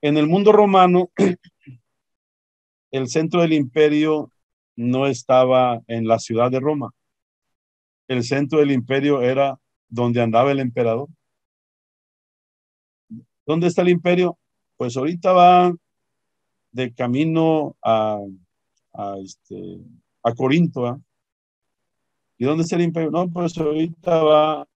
En el mundo romano, el centro del imperio no estaba en la ciudad de Roma. El centro del imperio era donde andaba el emperador. ¿Dónde está el imperio? Pues ahorita va de camino a Corinto. ¿Eh? ¿Y dónde está el imperio? No, pues ahorita va,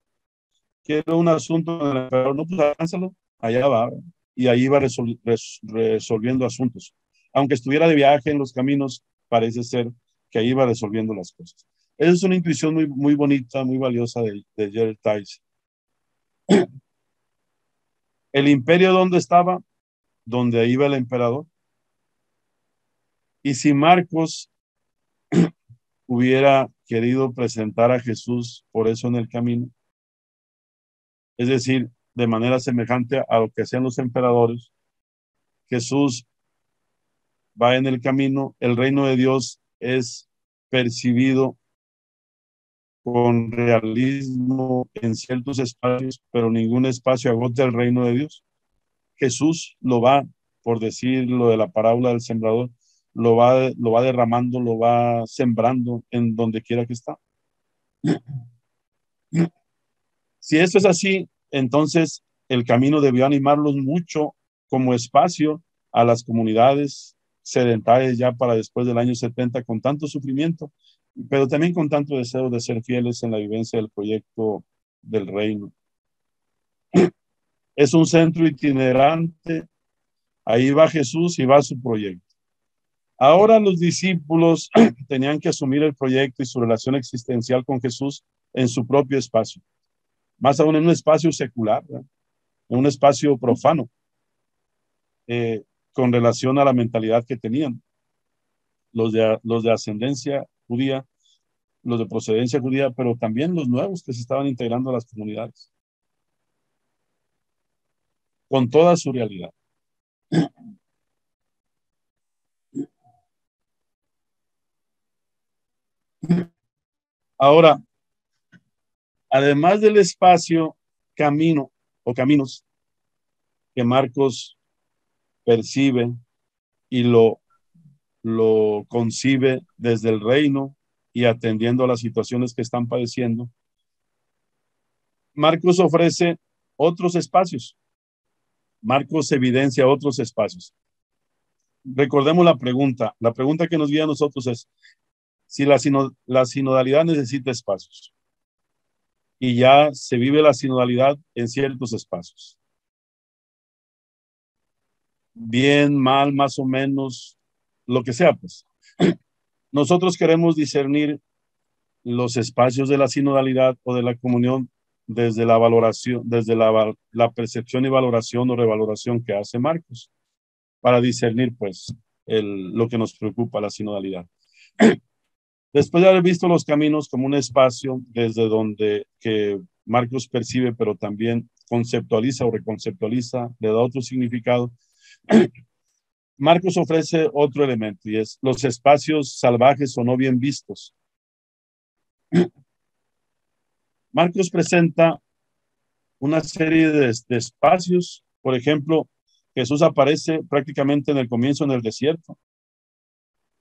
quiero un asunto con el emperador. No, pues alcánzalo, allá va. Y ahí va resolviendo asuntos. Aunque estuviera de viaje en los caminos, parece ser que ahí va resolviendo las cosas. Esa es una intuición muy, muy bonita, muy valiosa de Gerald Tice. El imperio, ¿dónde estaba? Donde iba el emperador. Y si Marcos hubiera querido presentar a Jesús por eso en el camino, es decir, de manera semejante a lo que hacían los emperadores, Jesús va en el camino, el reino de Dios es percibido con realismo en ciertos espacios, pero ningún espacio agota el reino de Dios. Jesús lo va, por decir lo de la parábola del sembrador, lo va derramando, lo va sembrando en donde quiera que está. Si esto es así, entonces el camino debió animarlos mucho como espacio a las comunidades sedentarias ya para después del año 70 con tanto sufrimiento, pero también con tanto deseo de ser fieles en la vivencia del proyecto del reino. Es un centro itinerante, ahí va Jesús y va su proyecto. Ahora los discípulos tenían que asumir el proyecto y su relación existencial con Jesús en su propio espacio, más aún en un espacio secular, ¿verdad? En un espacio profano, con relación a la mentalidad que tenían los de ascendencia judía, los de procedencia judía, pero también los nuevos que se estaban integrando a las comunidades, con toda su realidad. Ahora, además del espacio camino o caminos que Marcos percibe y lo concibe desde el reino y atendiendo a las situaciones que están padeciendo, Marcos ofrece otros espacios. Marcos evidencia otros espacios. Recordemos la pregunta que nos guía a nosotros es si la sinodalidad necesita espacios y ya se vive la sinodalidad en ciertos espacios. Bien, mal, más o menos, lo que sea, pues. Nosotros queremos discernir los espacios de la sinodalidad o de la comunión desde la valoración, desde la percepción y valoración o revaloración que hace Marcos, para discernir, pues, lo que nos preocupa, la sinodalidad. Después de haber visto los caminos como un espacio desde donde que Marcos percibe, pero también conceptualiza o reconceptualiza, le da otro significado, Marcos ofrece otro elemento y es los espacios salvajes o no bien vistos. Marcos presenta una serie de espacios, por ejemplo, Jesús aparece prácticamente en el comienzo en el desierto.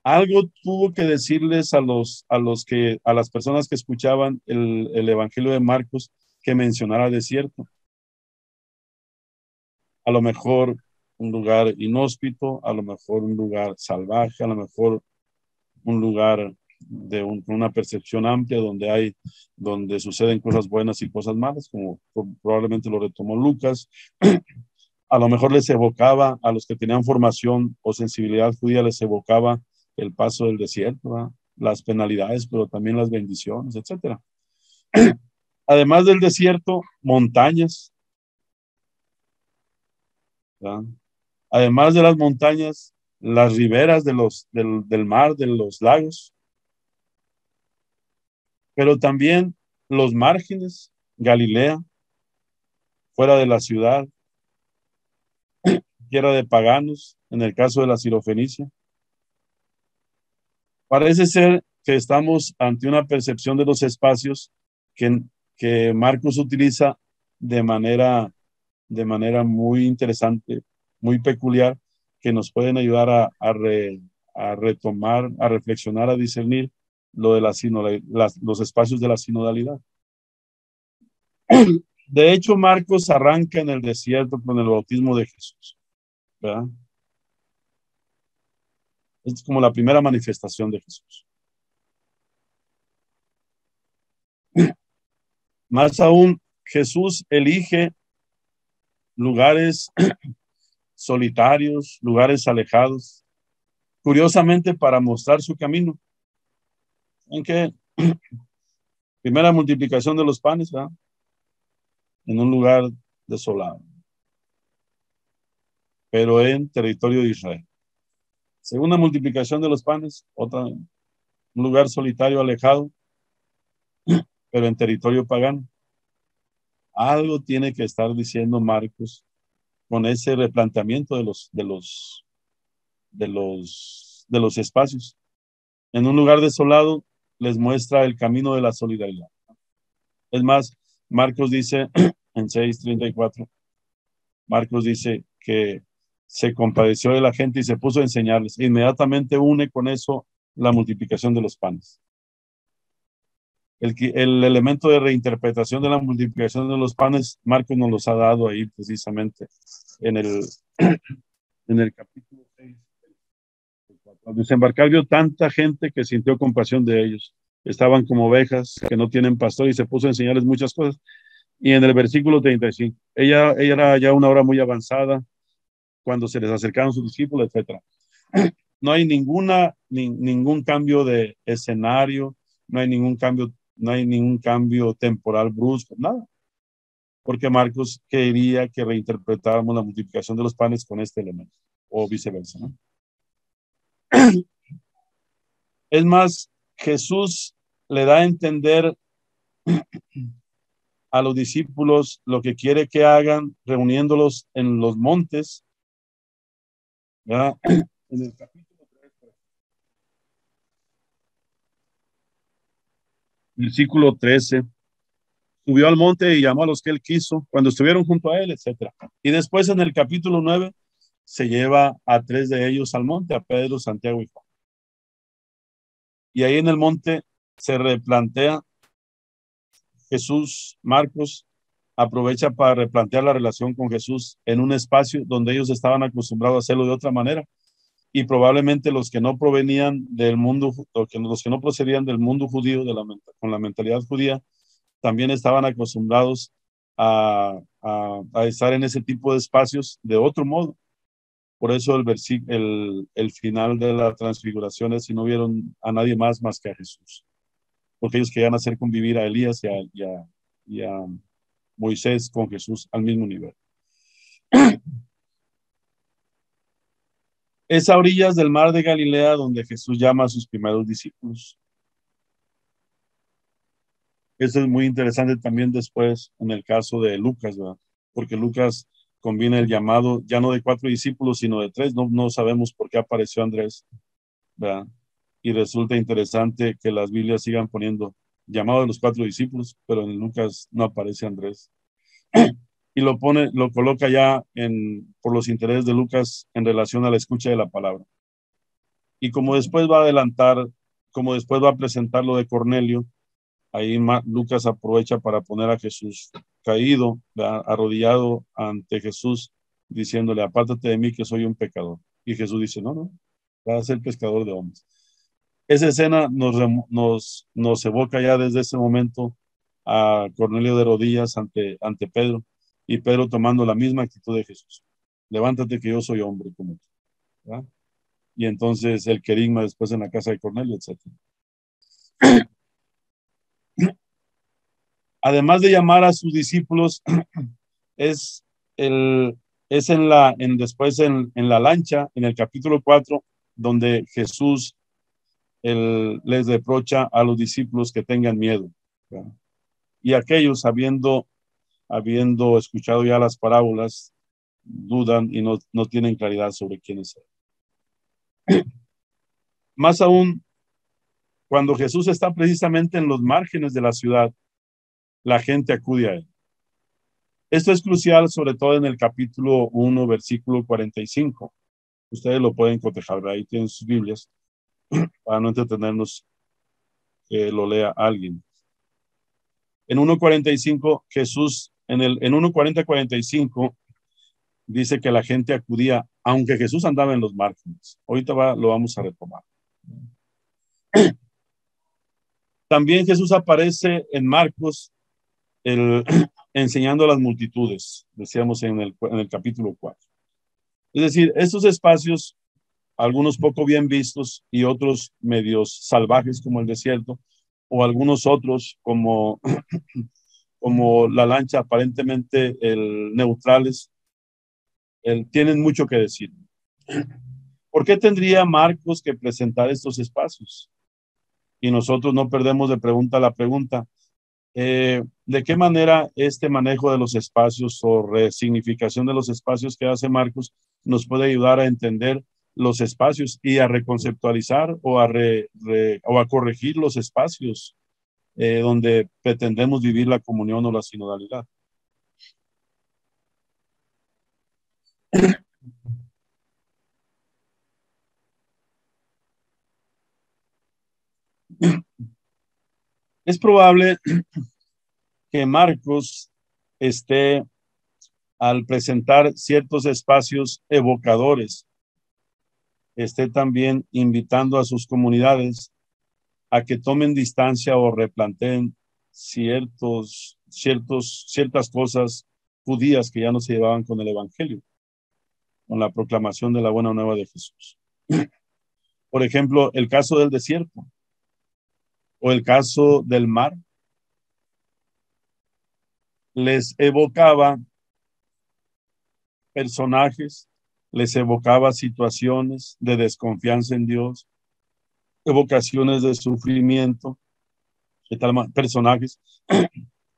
Algo tuvo que decirles a las personas que escuchaban el Evangelio de Marcos que mencionara desierto. A lo mejor un lugar inhóspito, a lo mejor un lugar salvaje, a lo mejor un lugar con una percepción amplia donde suceden cosas buenas y cosas malas, como probablemente lo retomó Lucas. A lo mejor les evocaba a los que tenían formación o sensibilidad judía, les evocaba el paso del desierto, ¿verdad? Las penalidades, pero también las bendiciones, etcétera. Además del desierto, montañas, ¿verdad? Además de las montañas, las riberas del mar, de los lagos, pero también los márgenes, Galilea, fuera de la ciudad, tierra de paganos, en el caso de la Sirofenicia. Parece ser que estamos ante una percepción de los espacios que, que Marcos utiliza de manera muy interesante, muy peculiar, que nos pueden ayudar a retomar, a reflexionar, a discernir lo de los espacios de la sinodalidad. De hecho, Marcos arranca en el desierto con el bautismo de Jesús, ¿verdad? Es como la primera manifestación de Jesús. Más aún, Jesús elige lugares solitarios, lugares alejados, curiosamente para mostrar su camino. En que primera multiplicación de los panes, ¿verdad? En un lugar desolado, pero en territorio de Israel. Segunda multiplicación de los panes, un lugar solitario, alejado, pero en territorio pagano. Algo tiene que estar diciendo Marcos con ese replanteamiento de los espacios. En un lugar desolado les muestra el camino de la solidaridad. Es más, Marcos dice en 6:34, Marcos dice que se compadeció de la gente y se puso a enseñarles. Inmediatamente une con eso la multiplicación de los panes. El elemento de reinterpretación de la multiplicación de los panes, Marcos nos los ha dado ahí precisamente en el capítulo 6. Al desembarcar vio tanta gente que sintió compasión de ellos. Estaban como ovejas que no tienen pastor y se puso a enseñarles muchas cosas. Y en el versículo 35, ella era ya una hora muy avanzada cuando se les acercaron sus discípulos, etc. No hay ningún cambio de escenario, no hay ningún cambio temporal brusco, nada. Porque Marcos quería que reinterpretáramos la multiplicación de los panes con este elemento, o viceversa, ¿no? Es más, Jesús le da a entender a los discípulos lo que quiere que hagan reuniéndolos en los montes, ¿verdad? En el capítulo 3, versículo 13, subió al monte y llamó a los que él quiso, cuando estuvieron junto a él, etc. Y después en el capítulo 9 se lleva a 3 de ellos al monte, a Pedro, Santiago y Juan. Y ahí en el monte se replantea Jesús. Marcos aprovecha para replantear la relación con Jesús en un espacio donde ellos estaban acostumbrados a hacerlo de otra manera. Y probablemente los que no provenían del mundo, los que no procedían del mundo judío, con la mentalidad judía, también estaban acostumbrados a estar en ese tipo de espacios de otro modo. Por eso el final de la transfiguración es: y no vieron a nadie más que a Jesús, porque ellos querían hacer convivir a Elías y a Moisés con Jesús al mismo nivel. Es a orillas del mar de Galilea donde Jesús llama a sus primeros discípulos. Eso es muy interesante también después en el caso de Lucas, ¿verdad? Porque Lucas combina el llamado ya no de 4 discípulos, sino de 3. No sabemos por qué apareció Andrés, ¿verdad? Y resulta interesante que las Biblias sigan poniendo llamado de los 4 discípulos, pero en Lucas no aparece Andrés. Y lo coloca ya por los intereses de Lucas en relación a la escucha de la palabra. Y como después va a adelantar, como después va a presentar lo de Cornelio, ahí Lucas aprovecha para poner a Jesús caído, arrodillado ante Jesús, diciéndole: apártate de mí que soy un pecador. Y Jesús dice: no, vas a ser pescador de hombres. Esa escena nos evoca ya desde ese momento a Cornelio de rodillas ante Pedro, y Pedro tomando la misma actitud de Jesús: levántate que yo soy hombre como tú, ¿verdad? Y entonces el querigma después en la casa de Cornelio, etc. Además de llamar a sus discípulos, es después en la lancha, en el capítulo 4, donde Jesús les reprocha a los discípulos que tengan miedo, ¿verdad? Y aquellos, habiendo escuchado ya las parábolas, dudan y no tienen claridad sobre quién es él. Más aún, cuando Jesús está precisamente en los márgenes de la ciudad, la gente acude a él. Esto es crucial, sobre todo en el capítulo 1, versículo 45. Ustedes lo pueden cotejar, ahí tienen sus Biblias, para no entretenernos que lo lea alguien. En 1:45, Jesús, en 1:40-45, dice que la gente acudía, aunque Jesús andaba en los márgenes. Ahorita lo vamos a retomar. También Jesús aparece en Marcos enseñando a las multitudes, decíamos en el capítulo 4. Es decir, estos espacios, algunos poco bien vistos y otros medios salvajes como el desierto, o algunos otros como, como la lancha aparentemente neutrales, tienen mucho que decir. ¿Por qué tendría Marcos que presentar estos espacios? Y nosotros no perdemos de pregunta la pregunta. ¿De qué manera este manejo de los espacios o resignificación de los espacios que hace Marcos nos puede ayudar a entender los espacios y a reconceptualizar o a corregir los espacios donde pretendemos vivir la comunión o la sinodalidad? Es probable que Marcos esté, al presentar ciertos espacios evocadores, esté también invitando a sus comunidades a que tomen distancia o replanteen ciertas cosas judías que ya no se llevaban con el evangelio, con la proclamación de la buena nueva de Jesús. Por ejemplo, el caso del desierto o el caso del mar les evocaba personajes, les evocaba situaciones de desconfianza en Dios, evocaciones de sufrimiento, personajes,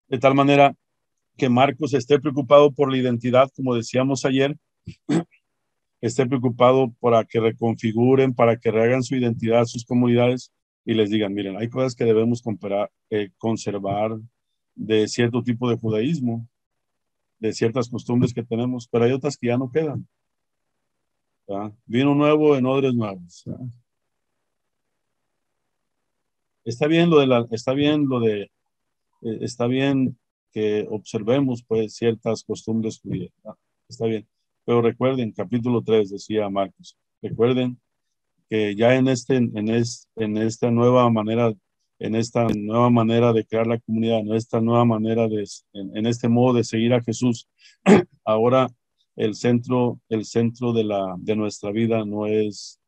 de tal manera que Marcos esté preocupado por la identidad, como decíamos ayer, esté preocupado para que reconfiguren, para que rehagan su identidad a sus comunidades y les digan, miren, hay cosas que debemos conservar de cierto tipo de judaísmo, de ciertas costumbres que tenemos, pero hay otras que ya no quedan. ¿Verdad? Vino nuevo en odres nuevos. ¿Verdad? Está bien está bien que observemos pues ciertas costumbres judías. ¿Verdad? Está bien. Pero recuerden, capítulo 3 decía Marcos, recuerden que ya en esta nueva manera de crear la comunidad, en esta nueva manera en este modo de seguir a Jesús, ahora el centro de nuestra vida no es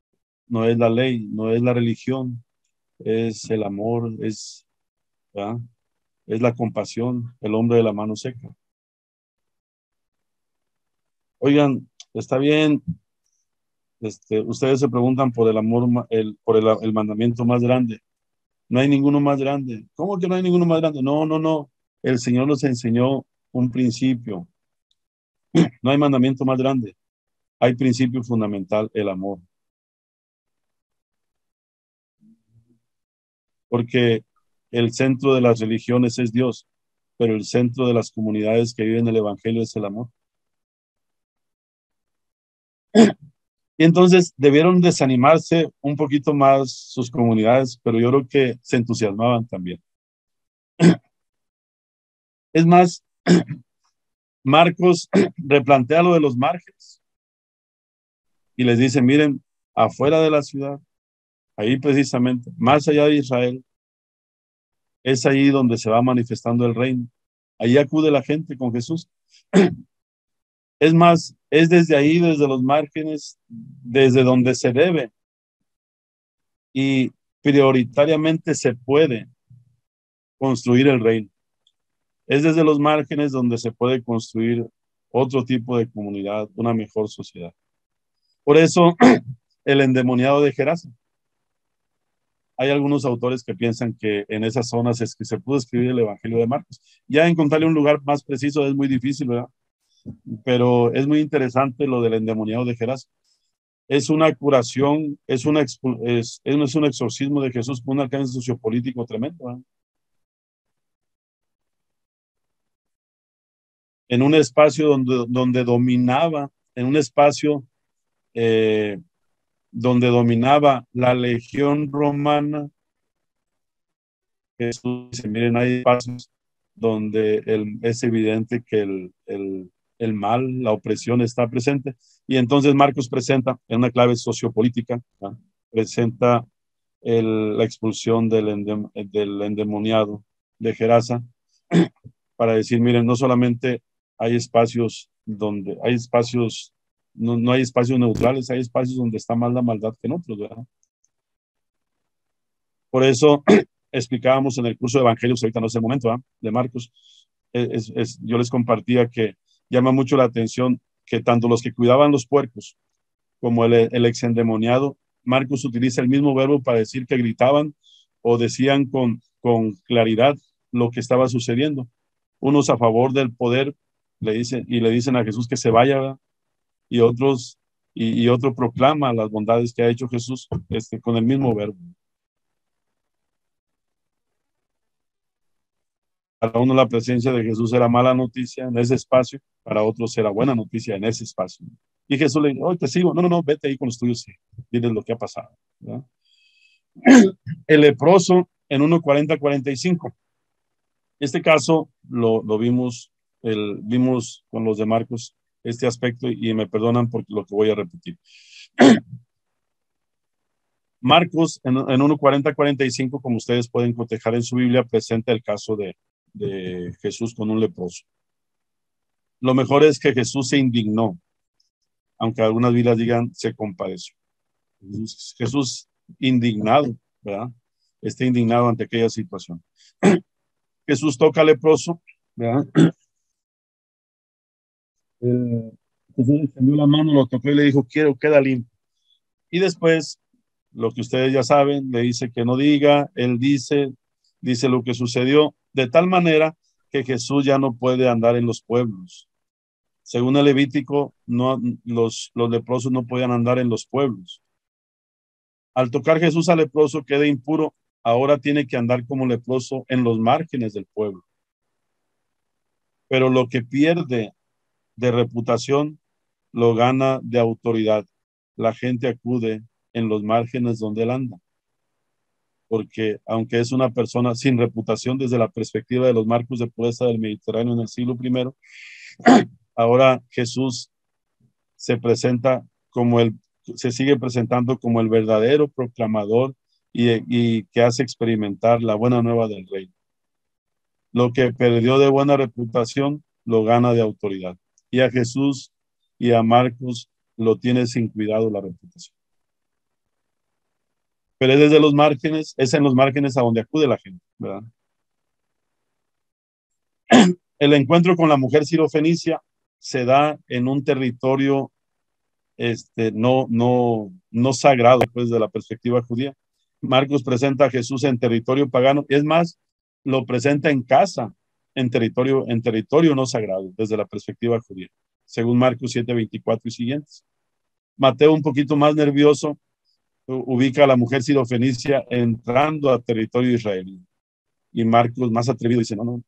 la ley, no es la religión, es el amor, ¿verdad? Es la compasión, el hombre de la mano seca. Oigan, está bien. Ustedes se preguntan por el amor, por el mandamiento más grande. No hay ninguno más grande. ¿Cómo que no hay ninguno más grande? No, no, no. El Señor nos enseñó un principio. No hay mandamiento más grande. Hay principio fundamental, el amor. Porque el centro de las religiones es Dios, pero el centro de las comunidades que viven el Evangelio es el amor. Y entonces debieron desanimarse un poquito más sus comunidades, pero yo creo que se entusiasmaban también. Es más, Marcos replantea lo de los márgenes y les dice, miren, afuera de la ciudad, ahí precisamente, más allá de Israel, es ahí donde se va manifestando el reino. Ahí acude la gente con Jesús. Es más, es desde ahí, desde los márgenes, desde donde se debe y prioritariamente se puede construir el reino. Es desde los márgenes donde se puede construir otro tipo de comunidad, una mejor sociedad. Por eso, el endemoniado de Gerasa. Hay algunos autores que piensan que en esas zonas es que se pudo escribir el Evangelio de Marcos. Ya encontrarle un lugar más preciso es muy difícil, ¿verdad? Pero es muy interesante lo del endemoniado de Gerasa. Es una curación, es un exorcismo de Jesús con un alcance sociopolítico tremendo, ¿verdad? en un espacio donde dominaba, en un espacio eh, donde dominaba la legión romana. Jesús dice, miren, hay espacios donde es evidente que el mal, la opresión está presente. Y entonces Marcos presenta en una clave sociopolítica, ¿no? Presenta la expulsión del endemoniado de Gerasa para decir, miren, no solamente hay espacios donde hay espacios, no hay espacios neutrales, hay espacios donde está más la maldad que en otros, ¿verdad? Por eso explicábamos en el curso de Evangelios, ahorita no es el momento, ¿eh? De Marcos, yo les compartía que llama mucho la atención que tanto los que cuidaban los puercos como el exendemoniado, Marcos utiliza el mismo verbo para decir que gritaban o decían con claridad lo que estaba sucediendo. Unos a favor del poder le dicen a Jesús que se vaya, ¿verdad? Y otros y otro proclama las bondades que ha hecho Jesús con el mismo verbo. Para uno la presencia de Jesús era mala noticia en ese espacio, para otros era buena noticia en ese espacio. Y Jesús le dijo, hoy te sigo, no, vete ahí con los tuyos, sí. Diles lo que ha pasado, ¿verdad? El leproso en 1:40-45. Este caso lo vimos, vimos con los de Marcos este aspecto y me perdonan por lo que voy a repetir. Marcos en 1:40-45, como ustedes pueden cotejar en su Biblia, presenta el caso de Jesús con un leproso. Lo mejor es que Jesús se indignó, aunque algunas Biblias digan se compadeció. Jesús indignado, ¿verdad? Está indignado ante aquella situación. Jesús toca al leproso, ¿verdad? Jesús extendió la mano, lo tocó y le dijo, queda limpio. Y después, lo que ustedes ya saben, le dice que no diga, él dice lo que sucedió, de tal manera que Jesús ya no puede andar en los pueblos. Según el Levítico, no, los leprosos no podían andar en los pueblos. Al tocar Jesús al leproso queda impuro, ahora tiene que andar como leproso en los márgenes del pueblo. Pero lo que pierde de reputación lo gana de autoridad. La gente acude en los márgenes donde él anda, porque aunque es una persona sin reputación desde la perspectiva de los marcos de pureza del Mediterráneo en el siglo I, ahora Jesús se presenta se sigue presentando como el verdadero proclamador y que hace experimentar la buena nueva del rey. Lo que perdió de buena reputación lo gana de autoridad. Y a Jesús y a Marcos lo tiene sin cuidado la reputación. Pero es desde los márgenes, es en los márgenes a donde acude la gente, ¿verdad? El encuentro con la mujer sirofenicia se da en un territorio no sagrado, pues, de la perspectiva judía. Marcos presenta a Jesús en territorio pagano, es más, lo presenta en casa, en territorio no sagrado, desde la perspectiva judía, según Marcos 7:24 y siguientes. Mateo, un poquito más nervioso, ubica a la mujer sirofenicia entrando a territorio israelí. Y Marcos, más atrevido, dice, no,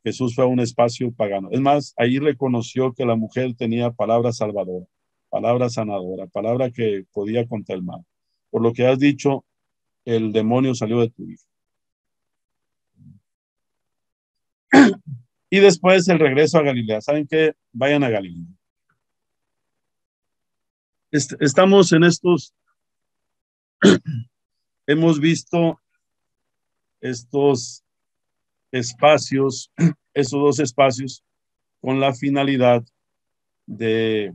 Jesús fue a un espacio pagano. Es más, ahí reconoció que la mujer tenía palabra salvadora, palabra sanadora, palabra que podía contra el mal. Por lo que has dicho, el demonio salió de tu hijo. Y después el regreso a Galilea. ¿Saben qué? Vayan a Galilea. Estamos en hemos visto estos espacios, estos dos espacios, con la finalidad de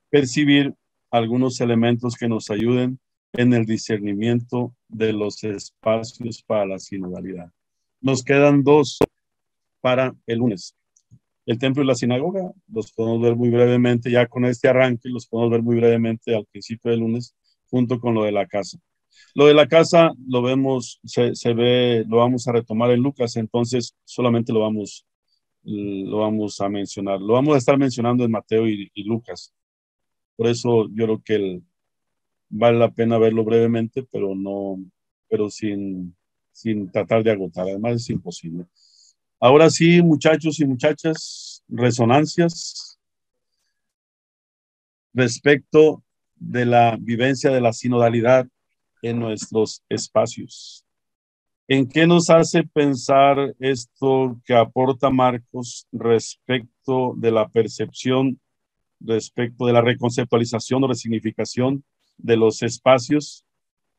percibir algunos elementos que nos ayuden en el discernimiento de los espacios para la sinodalidad. Nos quedan dos para el lunes. El templo y la sinagoga, los podemos ver muy brevemente, ya con este arranque, los podemos ver muy brevemente al principio del lunes, junto con lo de la casa. Lo de la casa lo vemos, se ve, lo vamos a retomar en Lucas, entonces solamente lo vamos a mencionar. Lo vamos a estar mencionando en Mateo y Lucas. Por eso yo creo que vale la pena verlo brevemente, pero sin tratar de agotar. Además es imposible. Ahora sí, muchachos y muchachas, resonancias respecto de la vivencia de la sinodalidad en nuestros espacios. ¿En qué nos hace pensar esto que aporta Marcos respecto de la percepción, respecto de la reconceptualización o resignificación de los espacios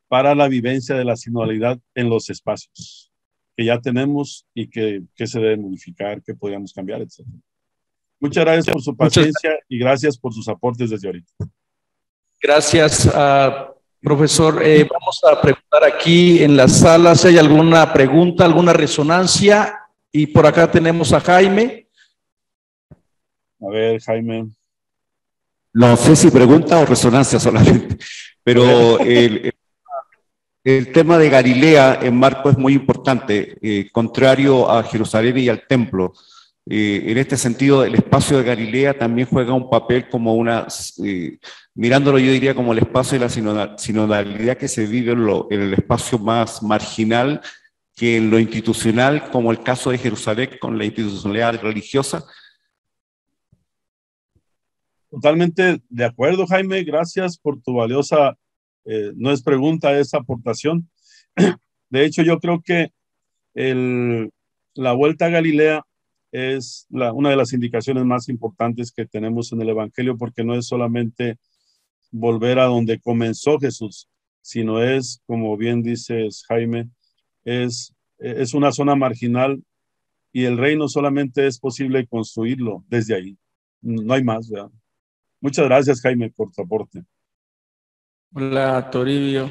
para la vivencia de la sinodalidad en los espacios que ya tenemos y que se debe modificar, que podríamos cambiar, etcétera? Muchas gracias por su Muchas paciencia y gracias por sus aportes desde ahorita. gracias, profesor. Vamos a preguntar aquí en la sala si hay alguna pregunta, alguna resonancia. Y por acá tenemos a Jaime. A ver, Jaime. No sé si pregunta o resonancia solamente, pero el tema de Galilea en Marco es muy importante, contrario a Jerusalén y al templo. En este sentido, el espacio de Galilea también juega un papel como mirándolo yo diría como el espacio de la sinodalidad que se vive en el espacio más marginal que en lo institucional, como el caso de Jerusalén con la institucionalidad religiosa. Totalmente de acuerdo, Jaime. Gracias por tu valiosa, no es pregunta, es aportación. De hecho, yo creo que la vuelta a Galilea es una de las indicaciones más importantes que tenemos en el Evangelio, porque no es solamente volver a donde comenzó Jesús, sino es, como bien dices, Jaime, es una zona marginal y el reino solamente es posible construirlo desde ahí. No hay más, ¿verdad? Muchas gracias, Jaime, por tu aporte. Hola, Toribio.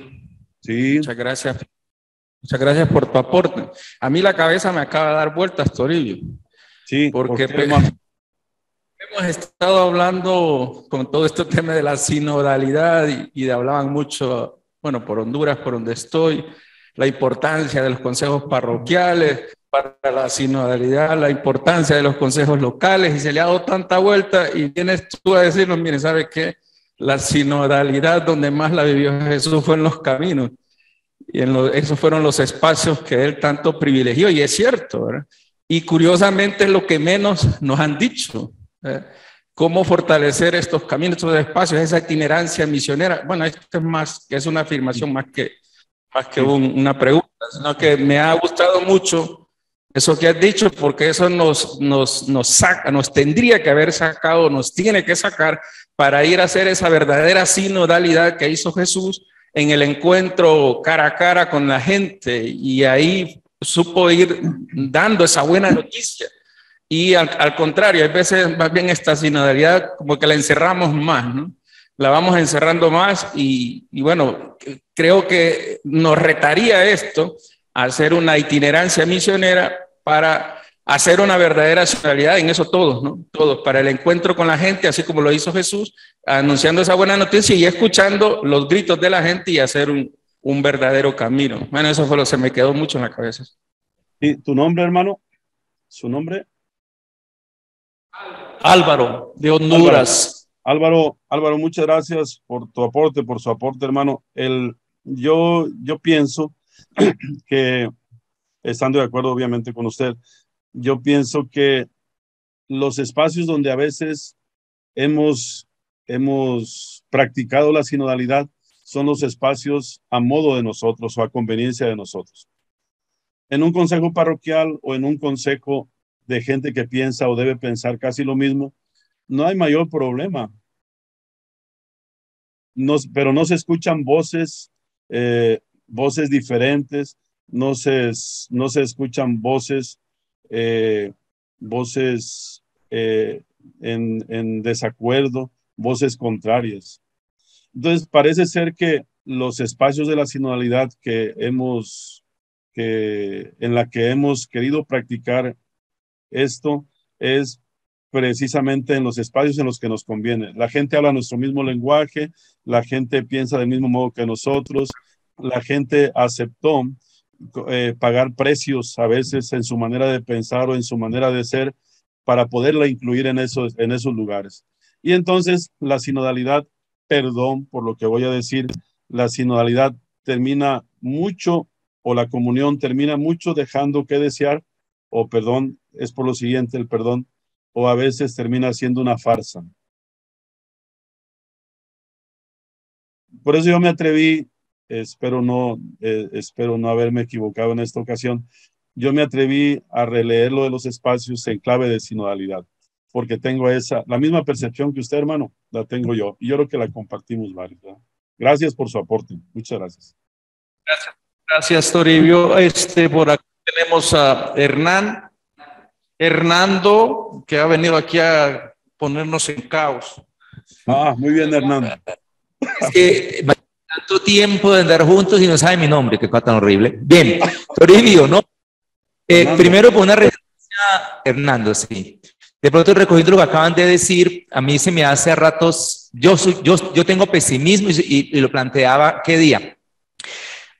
Sí. Muchas gracias. Muchas gracias por tu aporte. A mí la cabeza me acaba de dar vueltas, Toribio. Sí, porque ¿por qué, hermano? Hemos estado hablando con todo este tema de la sinodalidad y hablaban mucho, bueno, por Honduras, por donde estoy, la importancia de los consejos parroquiales para la sinodalidad, la importancia de los consejos locales, y se le ha dado tanta vuelta y vienes tú a decirnos, mire, ¿sabe qué? La sinodalidad donde más la vivió Jesús fue en los caminos y esos fueron los espacios que él tanto privilegió, y es cierto, ¿verdad? Y curiosamente es lo que menos nos han dicho. Cómo fortalecer estos caminos, estos espacios, esa itinerancia misionera. Bueno, esto es más que es una afirmación más que una pregunta, sino que me ha gustado mucho eso que has dicho, porque eso nos tendría que haber sacado, nos tiene que sacar para ir a hacer esa verdadera sinodalidad que hizo Jesús en el encuentro cara a cara con la gente, y ahí supo ir dando esa buena noticia. Y al contrario, hay veces más bien esta sinodalidad como que la encerramos más, ¿no? La vamos encerrando más y bueno, creo que nos retaría esto a hacer una itinerancia misionera para hacer una verdadera sinodalidad en eso todos, ¿no? Todos, para el encuentro con la gente, así como lo hizo Jesús, anunciando esa buena noticia y escuchando los gritos de la gente y hacer un verdadero camino. Bueno, eso fue lo que se me quedó mucho en la cabeza. ¿Y tu nombre, hermano? ¿Su nombre? Álvaro, de Honduras. Álvaro, muchas gracias por tu aporte, por su aporte, hermano. Yo pienso que, estando de acuerdo obviamente con usted, yo pienso que los espacios donde a veces hemos practicado la sinodalidad son los espacios a modo de nosotros o a conveniencia de nosotros. En un consejo parroquial o en un consejo de gente que piensa o debe pensar casi lo mismo, no hay mayor problema. Pero no se escuchan voces diferentes, no se escuchan voces en desacuerdo, voces contrarias. Entonces, parece ser que los espacios de la sinodalidad en la que hemos querido practicar esto es precisamente en los espacios en los que nos conviene. La gente habla nuestro mismo lenguaje, la gente piensa del mismo modo que nosotros, la gente aceptó pagar precios a veces en su manera de pensar o en su manera de ser para poderla incluir en esos lugares. Y entonces la sinodalidad, perdón por lo que voy a decir, la sinodalidad termina mucho, o la comunión termina mucho dejando que desear, o perdón es por lo siguiente, el perdón, o a veces termina siendo una farsa. Por eso yo me atreví, espero no haberme equivocado en esta ocasión, yo me atreví a releer lo de los espacios en clave de sinodalidad, porque tengo la misma percepción que usted, hermano, la tengo yo, y yo creo que la compartimos varios, ¿verdad? Gracias por su aporte, muchas gracias. Gracias, Toribio. Por acá tenemos a Hernando, que ha venido aquí a ponernos en caos. Muy bien, Hernando. Es que tanto tiempo de andar juntos y no sabe mi nombre, qué cosa tan horrible. Bien, Toribio, ¿no? Primero, por una referencia, Hernando, sí. De pronto, recogiendo lo que acaban de decir, a mí se me hace a ratos, yo tengo pesimismo y lo planteaba, ¿qué día?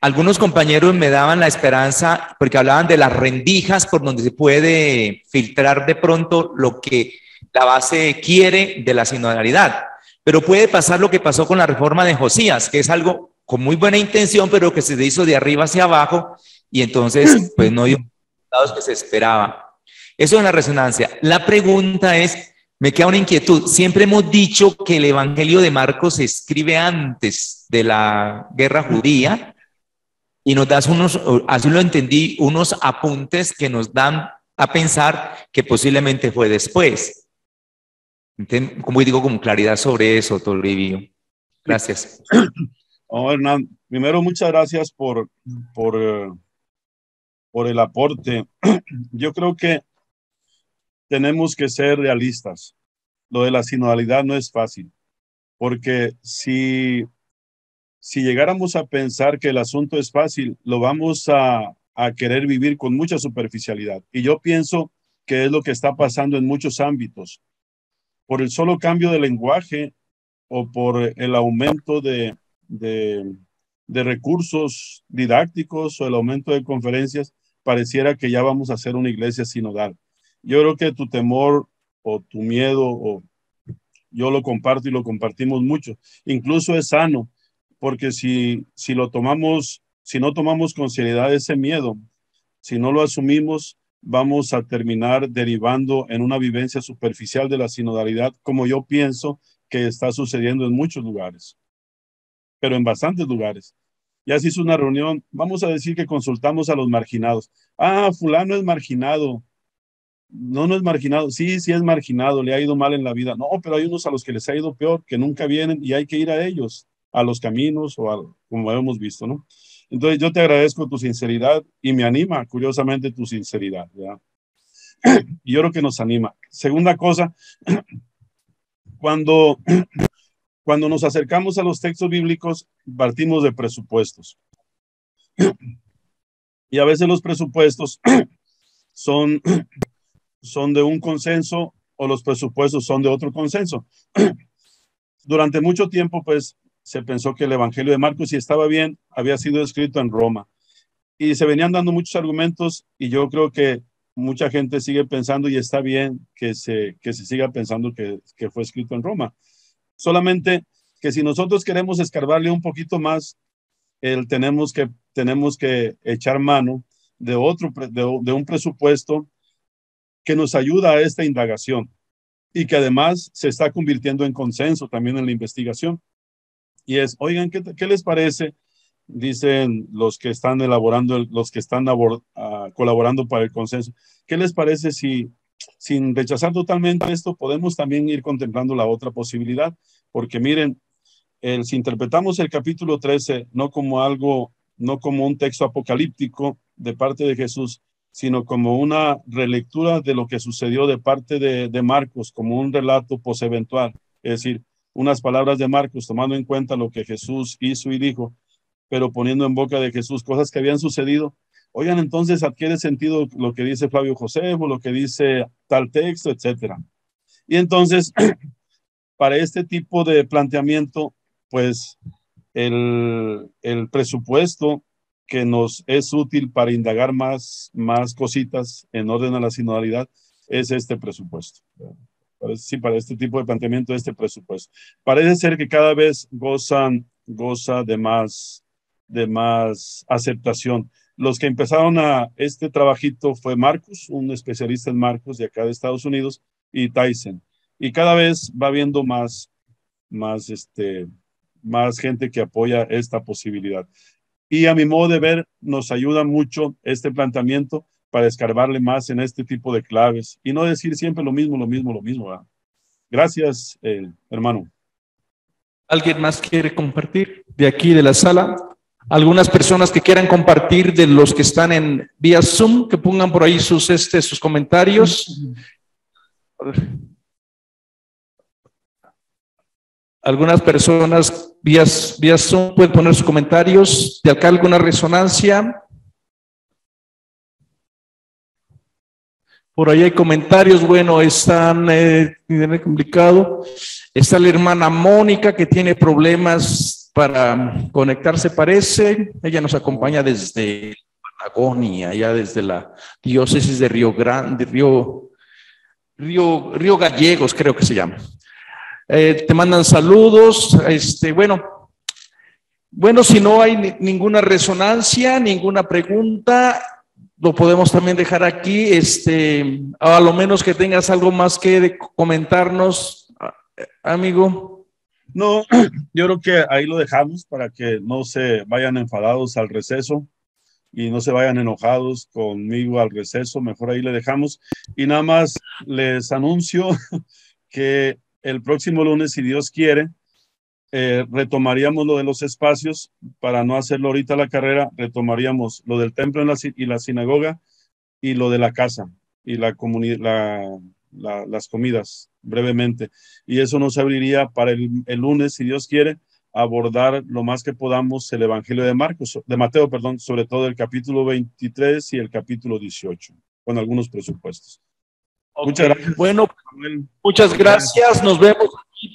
Algunos compañeros me daban la esperanza porque hablaban de las rendijas por donde se puede filtrar de pronto lo que la base quiere de la sinodalidad. Pero puede pasar lo que pasó con la reforma de Josías, que es algo con muy buena intención, pero que se hizo de arriba hacia abajo y entonces pues no dio los resultados que se esperaba. Eso es la resonancia. La pregunta es, me queda una inquietud. Siempre hemos dicho que el Evangelio de Marcos se escribe antes de la guerra judía y nos das así lo entendí, unos apuntes que nos dan a pensar que posiblemente fue después. Como digo, con claridad sobre eso, Toribio. Gracias. Hernán, primero muchas gracias por el aporte. Yo creo que tenemos que ser realistas. Lo de la sinodalidad no es fácil, porque si llegáramos a pensar que el asunto es fácil, lo vamos a querer vivir con mucha superficialidad. Y yo pienso que es lo que está pasando en muchos ámbitos. Por el solo cambio de lenguaje o por el aumento de recursos didácticos o el aumento de conferencias, pareciera que ya vamos a hacer una iglesia sinodal. Yo creo que tu temor o tu miedo, yo lo comparto y lo compartimos mucho. Incluso es sano, porque si no tomamos con seriedad ese miedo, si no lo asumimos, vamos a terminar derivando en una vivencia superficial de la sinodalidad, como yo pienso que está sucediendo en muchos lugares, pero en bastantes lugares. Ya se hizo una reunión, vamos a decir que consultamos a los marginados. Fulano es marginado. No es marginado. Sí es marginado, le ha ido mal en la vida. No, pero hay unos a los que les ha ido peor, que nunca vienen y hay que ir a ellos, a los caminos como hemos visto, ¿no? Entonces yo te agradezco tu sinceridad y me anima, curiosamente, tu sinceridad, ¿verdad? Y yo creo que nos anima. Segunda cosa, cuando nos acercamos a los textos bíblicos, partimos de presupuestos. Y a veces los presupuestos son de un consenso o los presupuestos son de otro consenso. Durante mucho tiempo, pues, se pensó que el Evangelio de Marcos, si estaba bien, había sido escrito en Roma. Y se venían dando muchos argumentos y yo creo que mucha gente sigue pensando y está bien que se siga pensando que fue escrito en Roma. Solamente que si nosotros queremos escarbarle un poquito más, tenemos que echar mano de un presupuesto que nos ayuda a esta indagación y que además se está convirtiendo en consenso también en la investigación. Y es, oigan, ¿qué les parece? Dicen los que están colaborando para el consenso. ¿Qué les parece si, sin rechazar totalmente esto, podemos también ir contemplando la otra posibilidad? Porque miren, si interpretamos el capítulo 13 no como un texto apocalíptico de parte de Jesús, sino como una relectura de lo que sucedió de parte de Marcos, como un relato poseventual, es decir, unas palabras de Marcos tomando en cuenta lo que Jesús hizo y dijo, pero poniendo en boca de Jesús cosas que habían sucedido. Oigan, entonces adquiere sentido lo que dice Flavio Josefo, lo que dice tal texto, etcétera. Y entonces, para este tipo de planteamiento, pues el presupuesto que nos es útil para indagar más cositas en orden a la sinodalidad es este presupuesto. Para este tipo de planteamiento, este presupuesto. Parece ser que cada vez goza de más aceptación. Los que empezaron a este trabajito fue Marcus, un especialista en Marcus de acá de Estados Unidos, y Tyson. Y cada vez va habiendo más gente que apoya esta posibilidad. Y a mi modo de ver, nos ayuda mucho este planteamiento para escarbarle más en este tipo de claves y no decir siempre lo mismo, ¿verdad? Gracias, hermano. ¿Alguien más quiere compartir de aquí de la sala? Algunas personas que quieran compartir de los que están en vía Zoom, que pongan por ahí sus comentarios. Algunas personas vía Zoom pueden poner sus comentarios. ¿De acá alguna resonancia? Por ahí hay comentarios. Bueno, están complicado. Está la hermana Mónica que tiene problemas para conectarse, parece. Ella nos acompaña desde Patagonia, ya desde la diócesis de Río Grande, Río Gallegos, creo que se llama. Te mandan saludos. Bueno, si no hay ninguna resonancia, ninguna pregunta, lo podemos también dejar aquí. A lo menos que tengas algo más que comentarnos, amigo. No, yo creo que ahí lo dejamos para que no se vayan enfadados al receso y no se vayan enojados conmigo al receso. Mejor ahí le dejamos. Y nada más les anuncio que el próximo lunes, si Dios quiere, retomaríamos lo de los espacios. Para no hacerlo ahorita la carrera, retomaríamos lo del templo y la sinagoga y lo de la casa y la comunidad, las comidas brevemente, y eso nos abriría para el lunes, si Dios quiere, abordar lo más que podamos el Evangelio de Mateo, sobre todo el capítulo 23 y el capítulo 18, con algunos presupuestos. Okay. Muchas gracias. Bueno, muchas gracias. Nos vemos aquí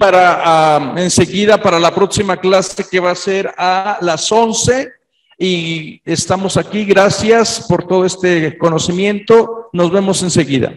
enseguida para la próxima clase que va a ser a las 11 y estamos aquí. Gracias por todo este conocimiento. Nos vemos enseguida.